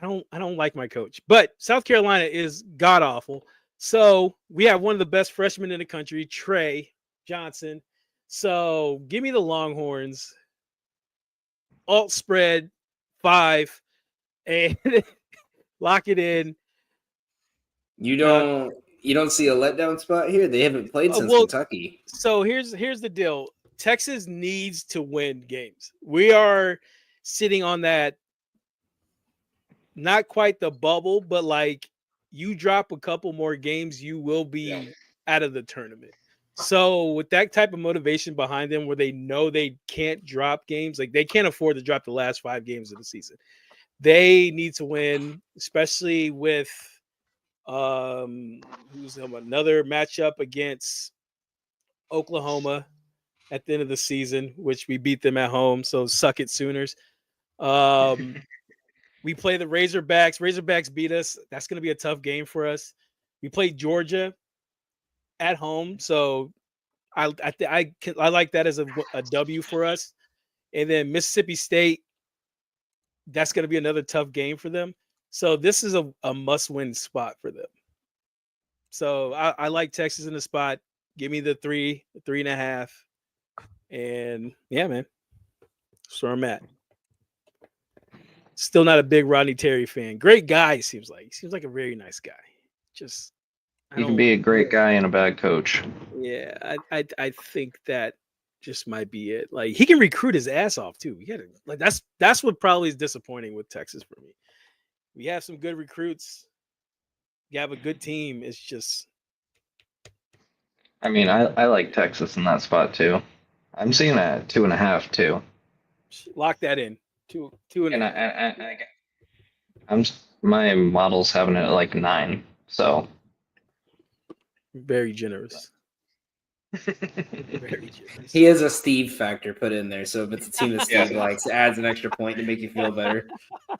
I don't like my coach, but South Carolina is god awful. So we have one of the best freshmen in the country, Trey Johnson. So give me the Longhorns. Alt spread 5 and lock it in.
You don't see a letdown spot here. They haven't played since Kentucky.
So here's the deal. Texas needs to win games. We are sitting on that, not quite the bubble, but like you drop a couple more games, you will be out of the tournament. So with that type of motivation behind them, where they know they can't drop games, like they can't afford to drop the last 5 games of the season. They need to win, especially with who's another matchup against Oklahoma at the end of the season, which we beat them at home. So suck it, Sooners. We play the Razorbacks. Razorbacks beat us. That's going to be a tough game for us. We play Georgia at home, so I like that as a W for us. And then Mississippi State, that's going to be another tough game for them. So this is a must-win spot for them. So I like Texas in the spot. Give me the 3.5. And yeah, man. That's where I'm at. Still not a big Rodney Terry fan. Great guy, seems like. He seems like a very nice guy. Just
he can be a great guy and a bad coach.
Yeah, I think that just might be it. Like he can recruit his ass off too. That's what probably is disappointing with Texas for me. We have some good recruits. You have a good team. It's just.
I mean, I like Texas in that spot too. I'm seeing that at 2.5 too.
Lock that in. Two and
my model's having it at like 9. So
very generous. Very generous.
He has a Steve factor put in there, so if it's a team that Steve likes, it adds an extra point to make you feel better.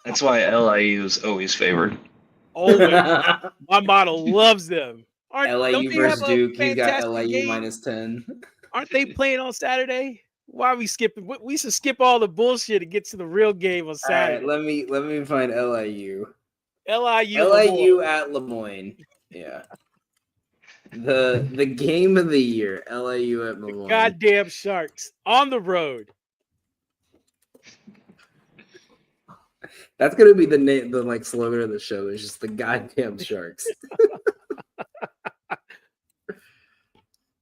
That's why LIU is always favored.
Oh, my model loves them.
LIU versus Duke. He's got LIU -10.
Aren't they playing on Saturday? Why are we skipping? We should skip all the bullshit and get to the real game on Saturday.
All right, let me find LIU.
LIU
at Lemoyne. Yeah. The game of the year, LIU at Lemoyne.
Goddamn Sharks on the road.
That's gonna be the name, the like slogan of the show. Is just the goddamn Sharks.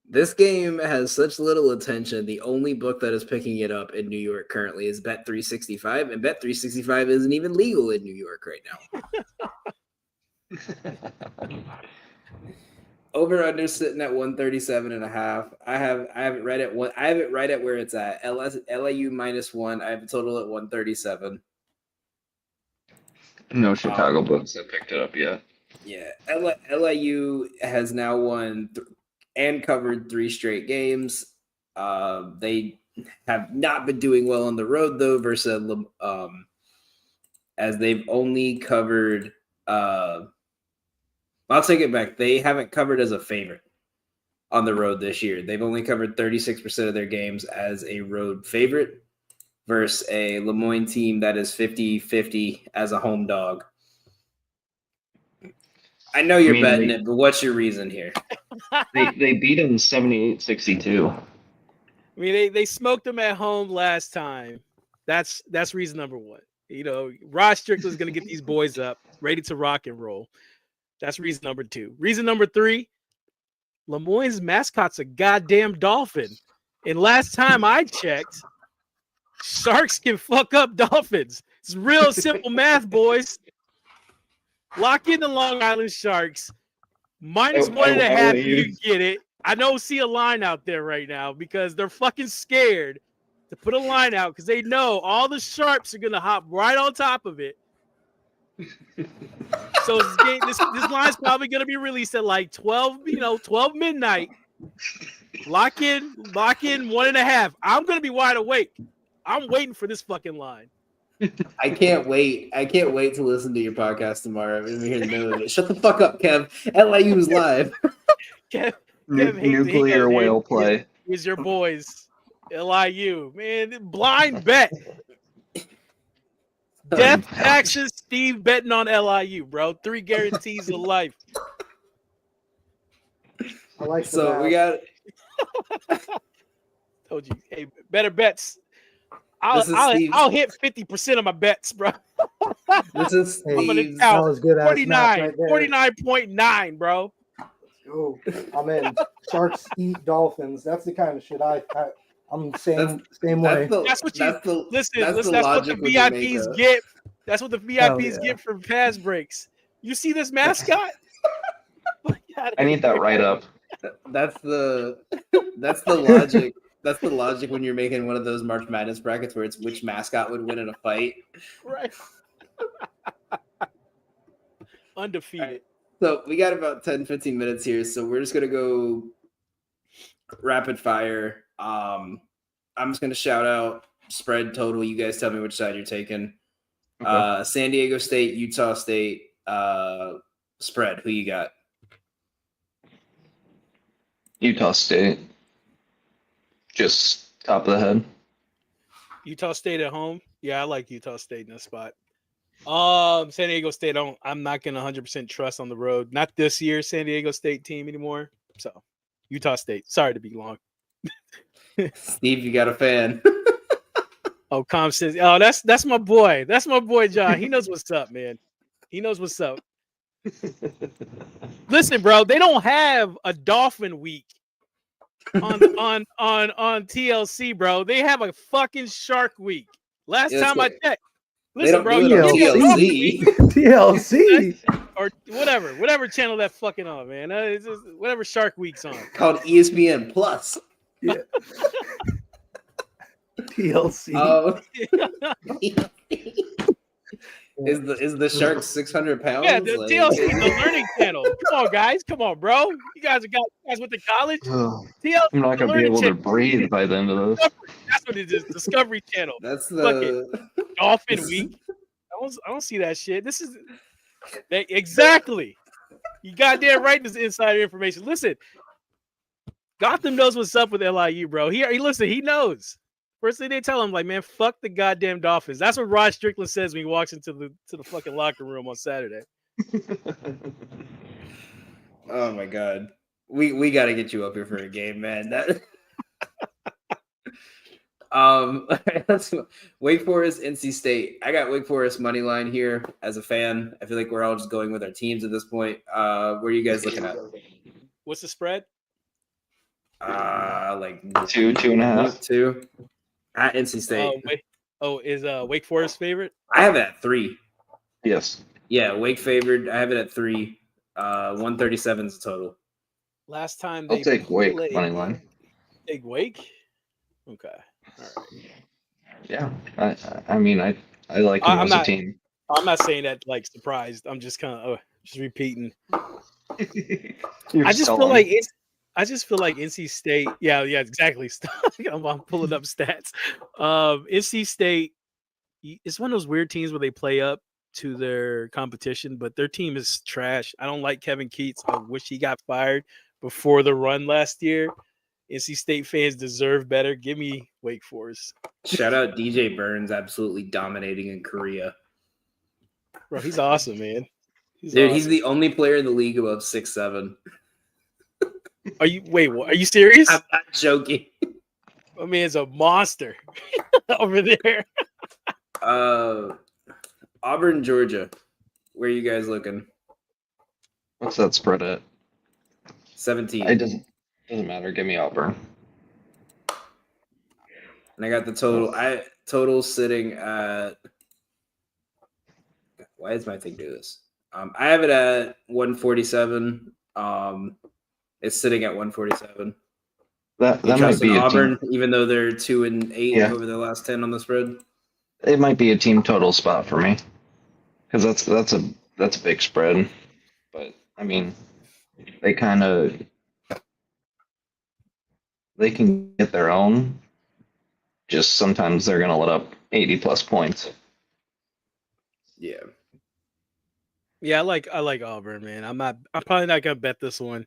This game has such little attention. The only book that is picking it up in New York currently is Bet365, and Bet365 isn't even legal in New York right now. Over under sitting at 137.5. I have it right at one. I have it right at where it's at. LIU -1. I have a total at 137.
No Chicago books have picked it up yet.
Yeah, LIU has now won and covered 3 straight games. They have not been doing well on the road though, versus as they've only covered. I'll take it back. They haven't covered as a favorite on the road this year. They've only covered 36% of their games as a road favorite versus a Lemoyne team that is 50-50 as a home dog. I know you're betting it, but what's your reason here?
They beat them 78-62.
I mean, they smoked them at home last time. That's reason number 1. You know, Ross Strickland's going to get these boys up, ready to rock and roll. That's reason number 2. Reason number 3, Lemoyne's mascot's a goddamn dolphin. And last time I checked, Sharks can fuck up dolphins. It's real simple math, boys. Lock in the Long Island Sharks. -1.5, you get it. I don't see a line out there right now because they're fucking scared to put a line out because they know all the sharps are going to hop right on top of it. So this line's probably going to be released at like 12 midnight. Lock in 1.5. I'm going to be wide awake. I'm waiting for this fucking line.
I can't wait. I can't wait to listen to your podcast tomorrow. I'm gonna hear the middle of it. Shut the fuck up, Kev. LIU's live.
Kev
Nuclear whale play.
Is your boys LIU, man? Blind bet. Death taxes. Steve betting on LIU, bro. 3 guarantees of life.
I like
So we
Shabazz.
got
Told you, hey, better bets.
This is Steve's.
I'll hit 50% of my bets, bro.
This is
I'm gonna
Steve's.
That was good ass math
49,
right there.
49.9, bro.
Oh, I'm in. Sharks eat dolphins. That's the kind of shit I'm same way.
That's what you listen. That's what
logic
the
with your
VIPs
makeup.
get. That's what the
Hell
VIPs
yeah.
get for fast breaks. You see this mascot?
I need that write up.
That's the logic. That's the logic when you're making one of those March Madness brackets where it's which mascot would win in a fight.
Right. Undefeated.
Right. So we got about 10, 15 minutes here. So we're just gonna go rapid fire. I'm just gonna shout out spread total. You guys tell me which side you're taking.
Okay.
San Diego State, Utah State, spread. Who you got?
Utah State. Just top of the head.
Utah State at home. Yeah, I like Utah State in this spot. San Diego State. I'm not gonna 100% trust on the road. Not this year's San Diego State team anymore. So, Utah State. Sorry to be long.
Steve, you got a fan.
Oh, Com says, oh, that's my boy. That's my boy, John. He knows what's up, man. He knows what's up. Listen, bro, they don't have a Dolphin week on TLC, bro. They have a fucking Shark week. Last time I checked. Listen, bro,
do it on
you get a Dolphin
TLC.
week
TLC.
or whatever channel that fucking on, man. It's just whatever Shark Week's on.
Called ESPN Plus.
Yeah. TLC.
Is the shark 600 pounds?
Yeah, the
Like-
TLC, the learning channel. Come on, guys. Come on, bro. You guys went to college.
Ugh,
TLC,
I'm not
the
gonna be
learning
able to
channel.
breathe by the end of this.
That's what it is. Discovery Channel.
That's
Fuck
the
Dolphin Week. I don't see that shit. This is exactly. You goddamn right. This insider information. Listen, Gotham knows what's up with LIU, bro. He listen. He knows. First thing they tell him, like, man, fuck the goddamn Dolphins. That's what Rod Strickland says when he walks into the fucking locker room on Saturday.
Oh my god. We got to get you up here for a game, man. That let's Wake Forest, NC State. I got Wake Forest money line here as a fan. I feel like we're all just going with our teams at this point. Where are you guys looking at?
What's the spread?
Like
2.5.
2 at NC State.
Is Wake Forest favorite?
I have it at 3.
Yes.
Yeah, Wake favored. I have it at 3. 137 is the total.
Last time
I'll
they
take Wake
played-
money line.
Take Wake. Okay. All right.
Yeah. I mean I like him
I'm
as
not-
a team.
I'm not saying that like surprised. I'm just kind of just repeating.
You're
I just feel
stalling.
like NC State. Yeah, exactly. I'm pulling up stats. NC State. It's one of those weird teams where they play up to their competition, but their team is trash. I don't like Kevin Keats. I wish he got fired before the run last year. NC State fans deserve better. Give me Wake Forest.
Shout out DJ Burns, absolutely dominating in Korea.
Bro, he's awesome, man.
He's
awesome.
the only player in the league above 6'7".
Are you serious?
I'm not joking.
My man's a monster over there.
Auburn, Georgia. Where are you guys looking?
What's that spread at?
17.
It doesn't matter. Give me Auburn.
And I got the total. Total sitting at. Why does my thing do this? I have it at 147. It's sitting at 147.
That
You
might
trust
be a
Auburn,
team.
even though they're 2-8
Yeah.
over the last 10 on the spread.
It might be a team total spot for me, because that's a big spread. But I mean, they can get their own. Just sometimes they're gonna let up 80+ points.
Yeah.
Yeah, I like Auburn, man. I'm probably not gonna bet this one.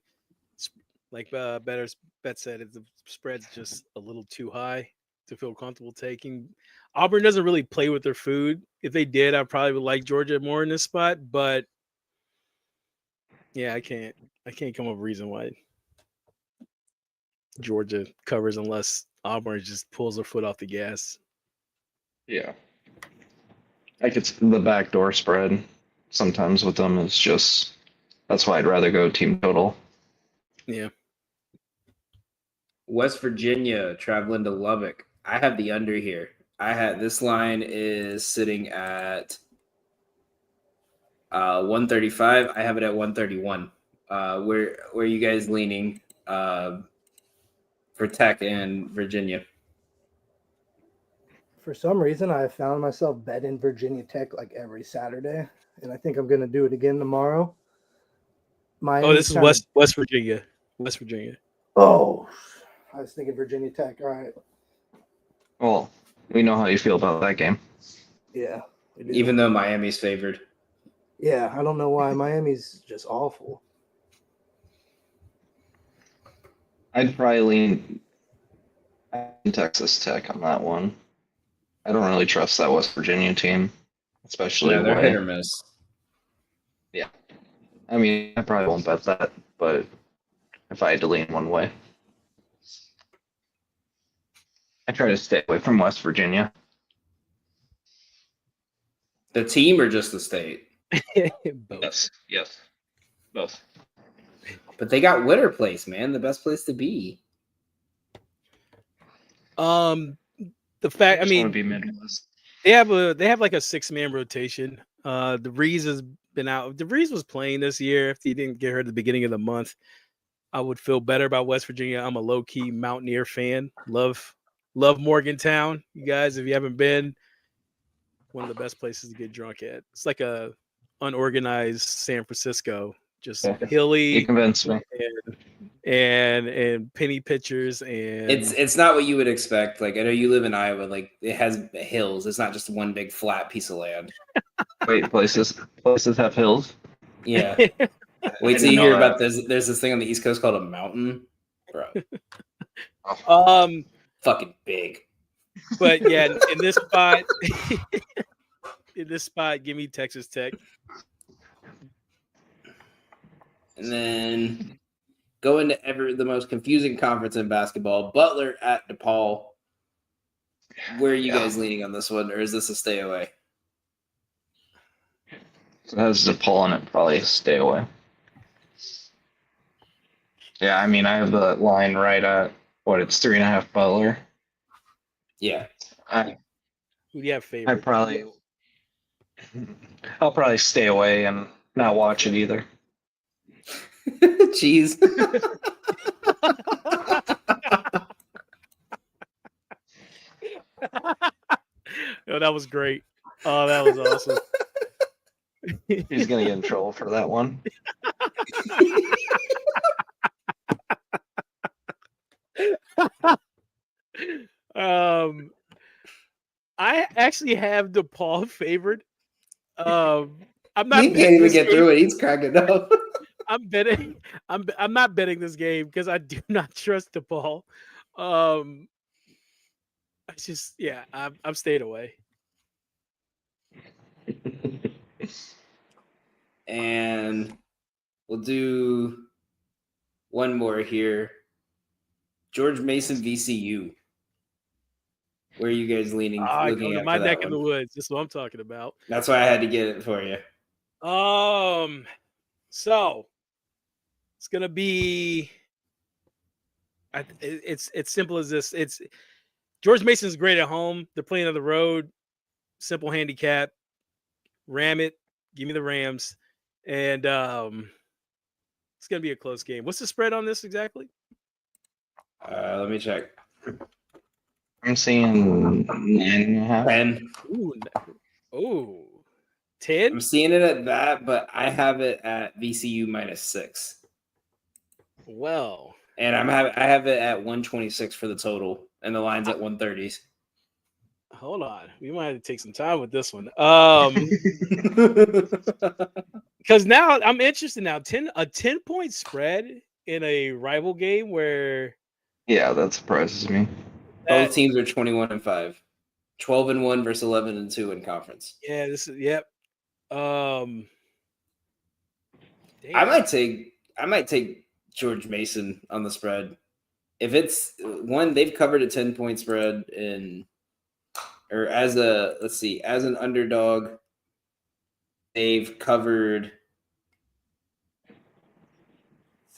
Like Bet said, the spread's just a little too high to feel comfortable taking. Auburn doesn't really play with their food. If they did, I probably would like Georgia more in this spot. But yeah, I can't come up with a reason why. Georgia covers unless Auburn just pulls their foot off the gas.
Yeah. Like it's the backdoor spread sometimes with them is just that's why I'd rather go team total.
Yeah.
West Virginia traveling to Lubbock. I have the under here. This line is sitting at 135. I have it at 131. Where are you guys leaning for Tech and Virginia?
For some reason, I found myself betting Virginia Tech like every Saturday, and I think I'm going to do it again tomorrow.
This is West Virginia. West Virginia.
Oh, I was thinking Virginia Tech. All right.
Well, we know how you feel about that game.
Yeah.
Even though Miami's favored.
Yeah, I don't know why. Miami's just awful.
I'd probably lean Texas Tech on that one. I don't really trust that West Virginia team, especially
They're
away.
hit or miss.
Yeah. I mean, I probably won't bet that, but if I had to lean one way, I try to stay away from West Virginia.
The team or just the state?
Both.
Yes. Both.
But they got winner place, man. The best place to be.
The fact, I mean,
be Midwest.
they have like a 6-man rotation. DeVries has been out. DeVries was playing this year. If he didn't get hurt at the beginning of the month, I would feel better about West Virginia. I'm a low-key Mountaineer fan. Love Morgantown. You guys, if you haven't been, one of the best places to get drunk at. It's like a unorganized San Francisco, just hilly.
You convinced me.
And penny pitchers and
It's not what you would expect. Like I know you live in Iowa, like it has hills. It's not just one big flat piece of land.
Wait, places have hills.
Yeah. Wait till you hear about there's this thing on the East Coast called a mountain, bro. Fucking big.
But yeah, in this spot, give me Texas Tech.
And then go into the most confusing conference in basketball, Butler at DePaul. Where are you guys leaning on this one, or is this a stay away?
So that's DePaul on it, probably stay away. Yeah, I mean, I have the line right at it's 3.5 Butler.
Yeah.
Who do you have favorite?
I'll probably stay away and not watch it either.
Jeez.
Oh, that was great. Oh, that was awesome.
He's gonna get in trouble for that one.
I actually have DePaul favored. I'm not.
He can't even get through it. He's cracking up.
I'm betting. I'm not betting this game because I do not trust DePaul. I'm staying away.
And we'll do one more here. George Mason VCU. Where are you guys leaning?
Looking at my neck of the woods. That's what I'm talking about.
That's why I had to get it for you.
So it's gonna be. It's simple as this. It's George Mason's great at home. They're playing on the road. Simple handicap. Ram it. Give me the Rams. And it's gonna be a close game. What's the spread on this exactly?
Let me check.
I'm seeing 9.5.
10.
Ooh, 10?
I'm seeing it at that, but I have it at VCU -6.
Well,
and I have it at 126 for the total, and the line's at 130s.
Hold on, we might have to take some time with this one. Because now I'm interested. Now, a 10-point spread in a rival game where.
Yeah, that surprises me.
Both teams are 21-5, 12-1 versus 11-2 in conference.
Yeah, this is yep.
I might take George Mason on the spread. if it's one, they've covered a 10-point spread as an underdog, they've covered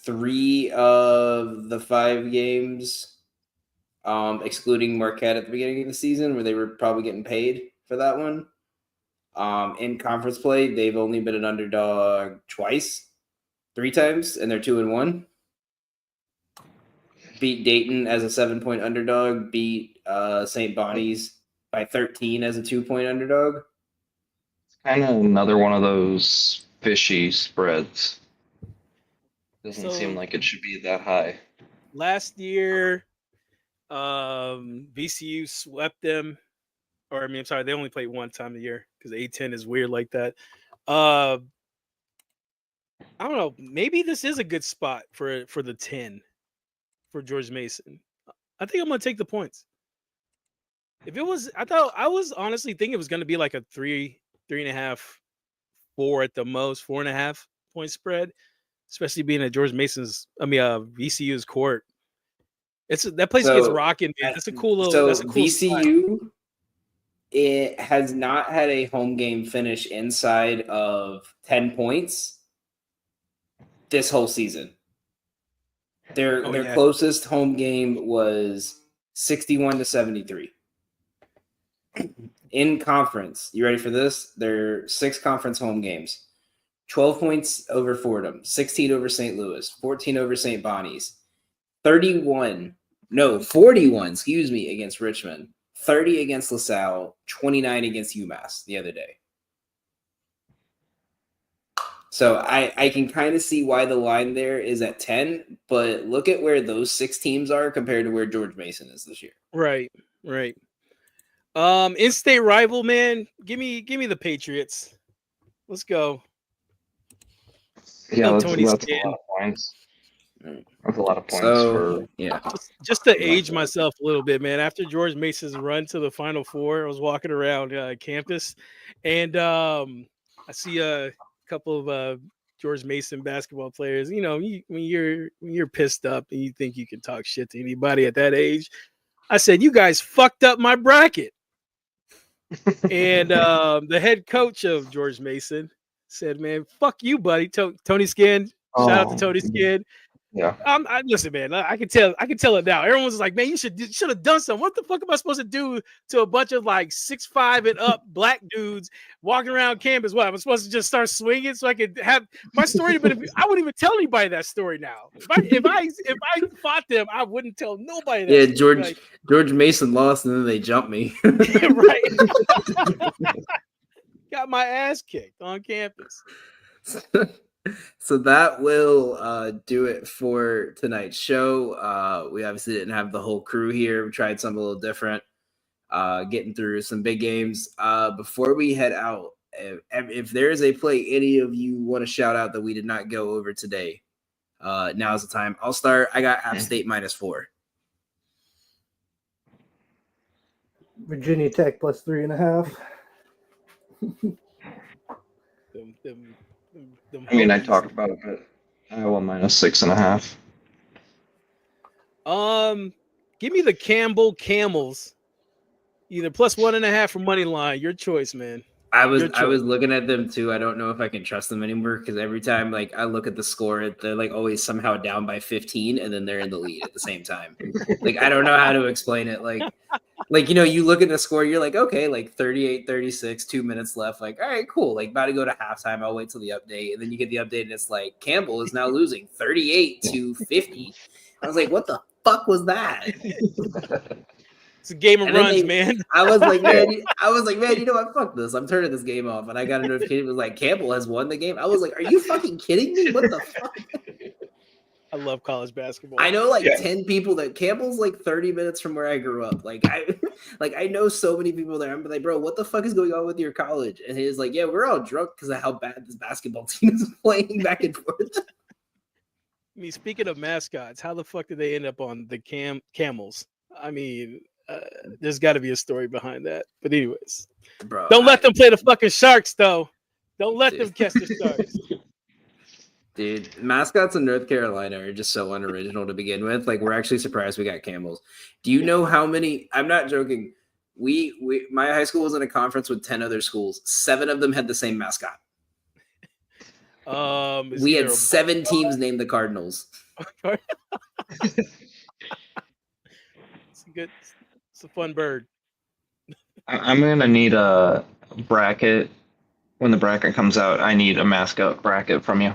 3 of the 5 games, excluding Marquette at the beginning of the season, where they were probably getting paid for that one. In conference play, they've only been an underdog 3 times, and they're 2-1. Beat Dayton as a 7-point underdog. Beat St. Bonnie's by 13 as a 2-point underdog.
Kind of another one of those fishy spreads. Doesn't seem like it should be that high.
Last year, VCU swept them. Or I mean, I'm sorry, they only played one time a year because A10 is weird like that. I don't know. Maybe this is a good spot for the 10 for George Mason. I think I'm gonna take the points. If it was, I was honestly thinking it was gonna be like a 3.5, 4 at the most, 4.5 point spread, especially being at George Mason's. VCU's court. That place gets rocking. Man. That's a cool little.
So
that's a cool
VCU.
spot.
It has not had a home game finish inside of 10 points this whole season. Their closest home game was 61-73. In conference, you ready for this? There are 6 conference home games. 12 points over Fordham, 16 over St. Louis, 14 over St. Bonnie's, 41 against Richmond, 30 against LaSalle, 29 against UMass the other day. So I can kind of see why the line there is at 10, but look at where those 6 teams are compared to where George Mason is this year.
Right. In-state rival, man. Give me the Patriots. Let's go.
Yeah, that's a lot of points. That's a lot of points
Just to age myself a little bit, man. After George Mason's run to the Final Four, I was walking around campus, and I see a couple of George Mason basketball players. You know, when you're pissed up and you think you can talk shit to anybody at that age, I said, "You guys fucked up my bracket." And the head coach of George Mason said, "Man, fuck you, buddy." Tony Skinn. Shout out to Tony Skinn.
Yeah.
Listen, man. I can tell it now. Everyone's like, "Man, you should have done something." What the fuck am I supposed to do to a bunch of like 6'5" and up black dudes walking around campus? What, I'm supposed to just start swinging so I could have my story? But I wouldn't even tell anybody that story now. If I fought them, I wouldn't tell nobody that.
Yeah, George Mason lost, and then they jumped me.
Right. Got my ass kicked on campus.
So that will do it for tonight's show. We obviously didn't have the whole crew here. We tried something a little different, getting through some big games. Before we head out, if there is a play any of you want to shout out that we did not go over today, now's the time. I'll start. I got App State -4.
Virginia Tech +3.5.
I talked about it, but Iowa -6.5.
Give me the Campbell Camels, either +1.5 or money line. Your choice, man.
I was looking at them too. I don't know if I can trust them anymore because every time I look at the score, they're always somehow down by 15 and then they're in the lead at the same time. I don't know how to explain it. You look at the score, you're like, okay, 38-36, 2 minutes left. All right, cool. About to go to halftime. I'll wait till the update. And then you get the update and it's Campbell is now losing 38-50. I was like, what the fuck was that?
It's a game of runs, man.
I was like, man, you know what? Fuck this. I'm turning this game off. And I got a notification. It was Campbell has won the game. I was like, are you fucking kidding me? What the fuck?
I love college basketball.
I know 10 people that Campbell's 30 minutes from where I grew up. I know so many people there. I'm like, bro, what the fuck is going on with your college? And he's like, yeah, we're all drunk because of how bad this basketball team is playing back and forth.
I mean, speaking of mascots, how the fuck did they end up on the Camels? I mean, there's got to be a story behind that. But anyways,
bro,
don't let them play the fucking Sharks, though. Don't let them catch the Sharks.
Dude, mascots in North Carolina are just so unoriginal to begin with. Like, we're actually surprised we got camels. Do you know how many? I'm not joking. My high school was in a conference with 10 other schools. 7 of them had the same mascot. We had 7 teams named the Cardinals.
It's a fun bird.
I'm gonna need a bracket when the bracket comes out. I need a mascot bracket from you,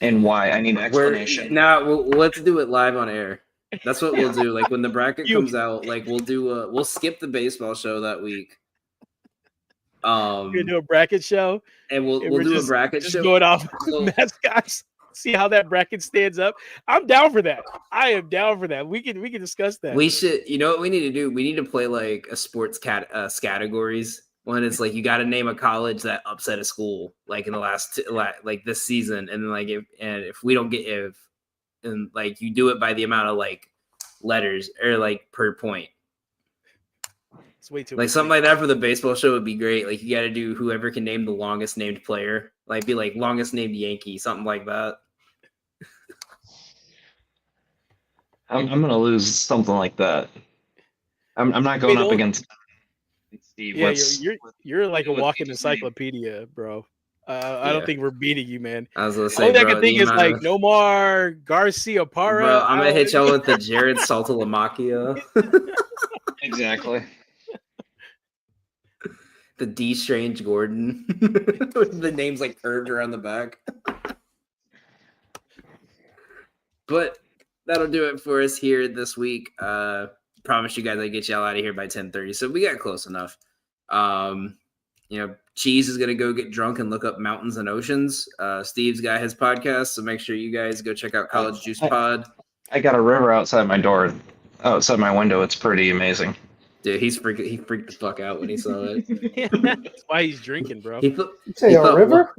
and why? I need an explanation.
Let's do it live on air. That's what we'll do. Like when the bracket comes out, like we'll skip the baseball show that week.
We're gonna do a bracket show,
and we'll do a bracket show.
Going off mascots. See how that bracket stands up. I'm down for that. I am down for that. We can discuss that.
We should. You know what we need to do? We need to play like a sports categories. When it's like you got to name a college that upset a school, like in the last like this season, and then like if we don't get and like you do it by the amount of like letters or like per point.
It's way too
like something like that for the baseball show would be great. Like you got to do whoever can name the longest named player, like be like longest named Yankee, something like that.
I'm gonna lose something like that. I'm not going up against Steve.
Yeah, you're like a walking encyclopedia, bro. I don't think we're beating you, man.
I was gonna say,
all I can think is like Nomar Garcia Parra.
Bro, I'm gonna hit y'all with the Jared Saltalamacchia.
Exactly.
The D Strange Gordon. The name's like curved around the back. But that'll do it for us here this week. Promise you guys I'd get y'all out of here by 10:30. So we got close enough. Cheese is gonna go get drunk and look up mountains and oceans. Steve's got his podcast, so make sure you guys go check out College Juice Pod.
I got a river outside my door, outside my window. It's pretty amazing.
Dude, he freaked the fuck out when he saw it.
That's why he's drinking, bro.
River?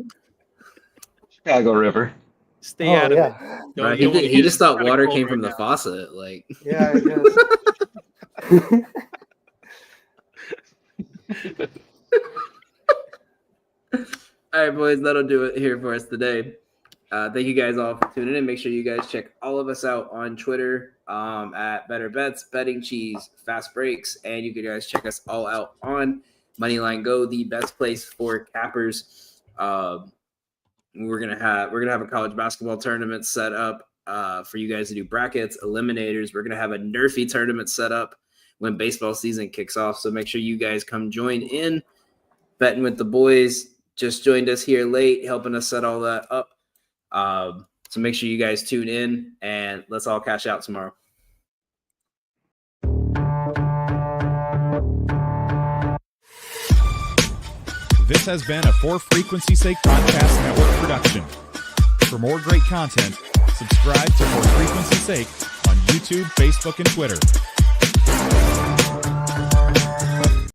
Chicago River.
Stay out of it.
Bro, he just thought water came from the faucet. Like,
yeah, I guess.
All right, boys, that'll do it here for us today. Thank you guys all for tuning in. Make sure you guys check all of us out on Twitter at Better Bets, Betting Cheese, Fast Breaks, and you can guys check us all out on Moneyline Go, the best place for cappers. We're gonna have a college basketball tournament set up for you guys to do brackets, eliminators. We're gonna have a Nerfy tournament set up when baseball season kicks off. So make sure you guys come join in. Betting with the boys just joined us here late, helping us set all that up. So make sure you guys tune in and let's all cash out tomorrow.
This has been a For Frequency's Sake Podcast Network production. For more great content, subscribe to For Frequency's Sake on YouTube, Facebook, and Twitter.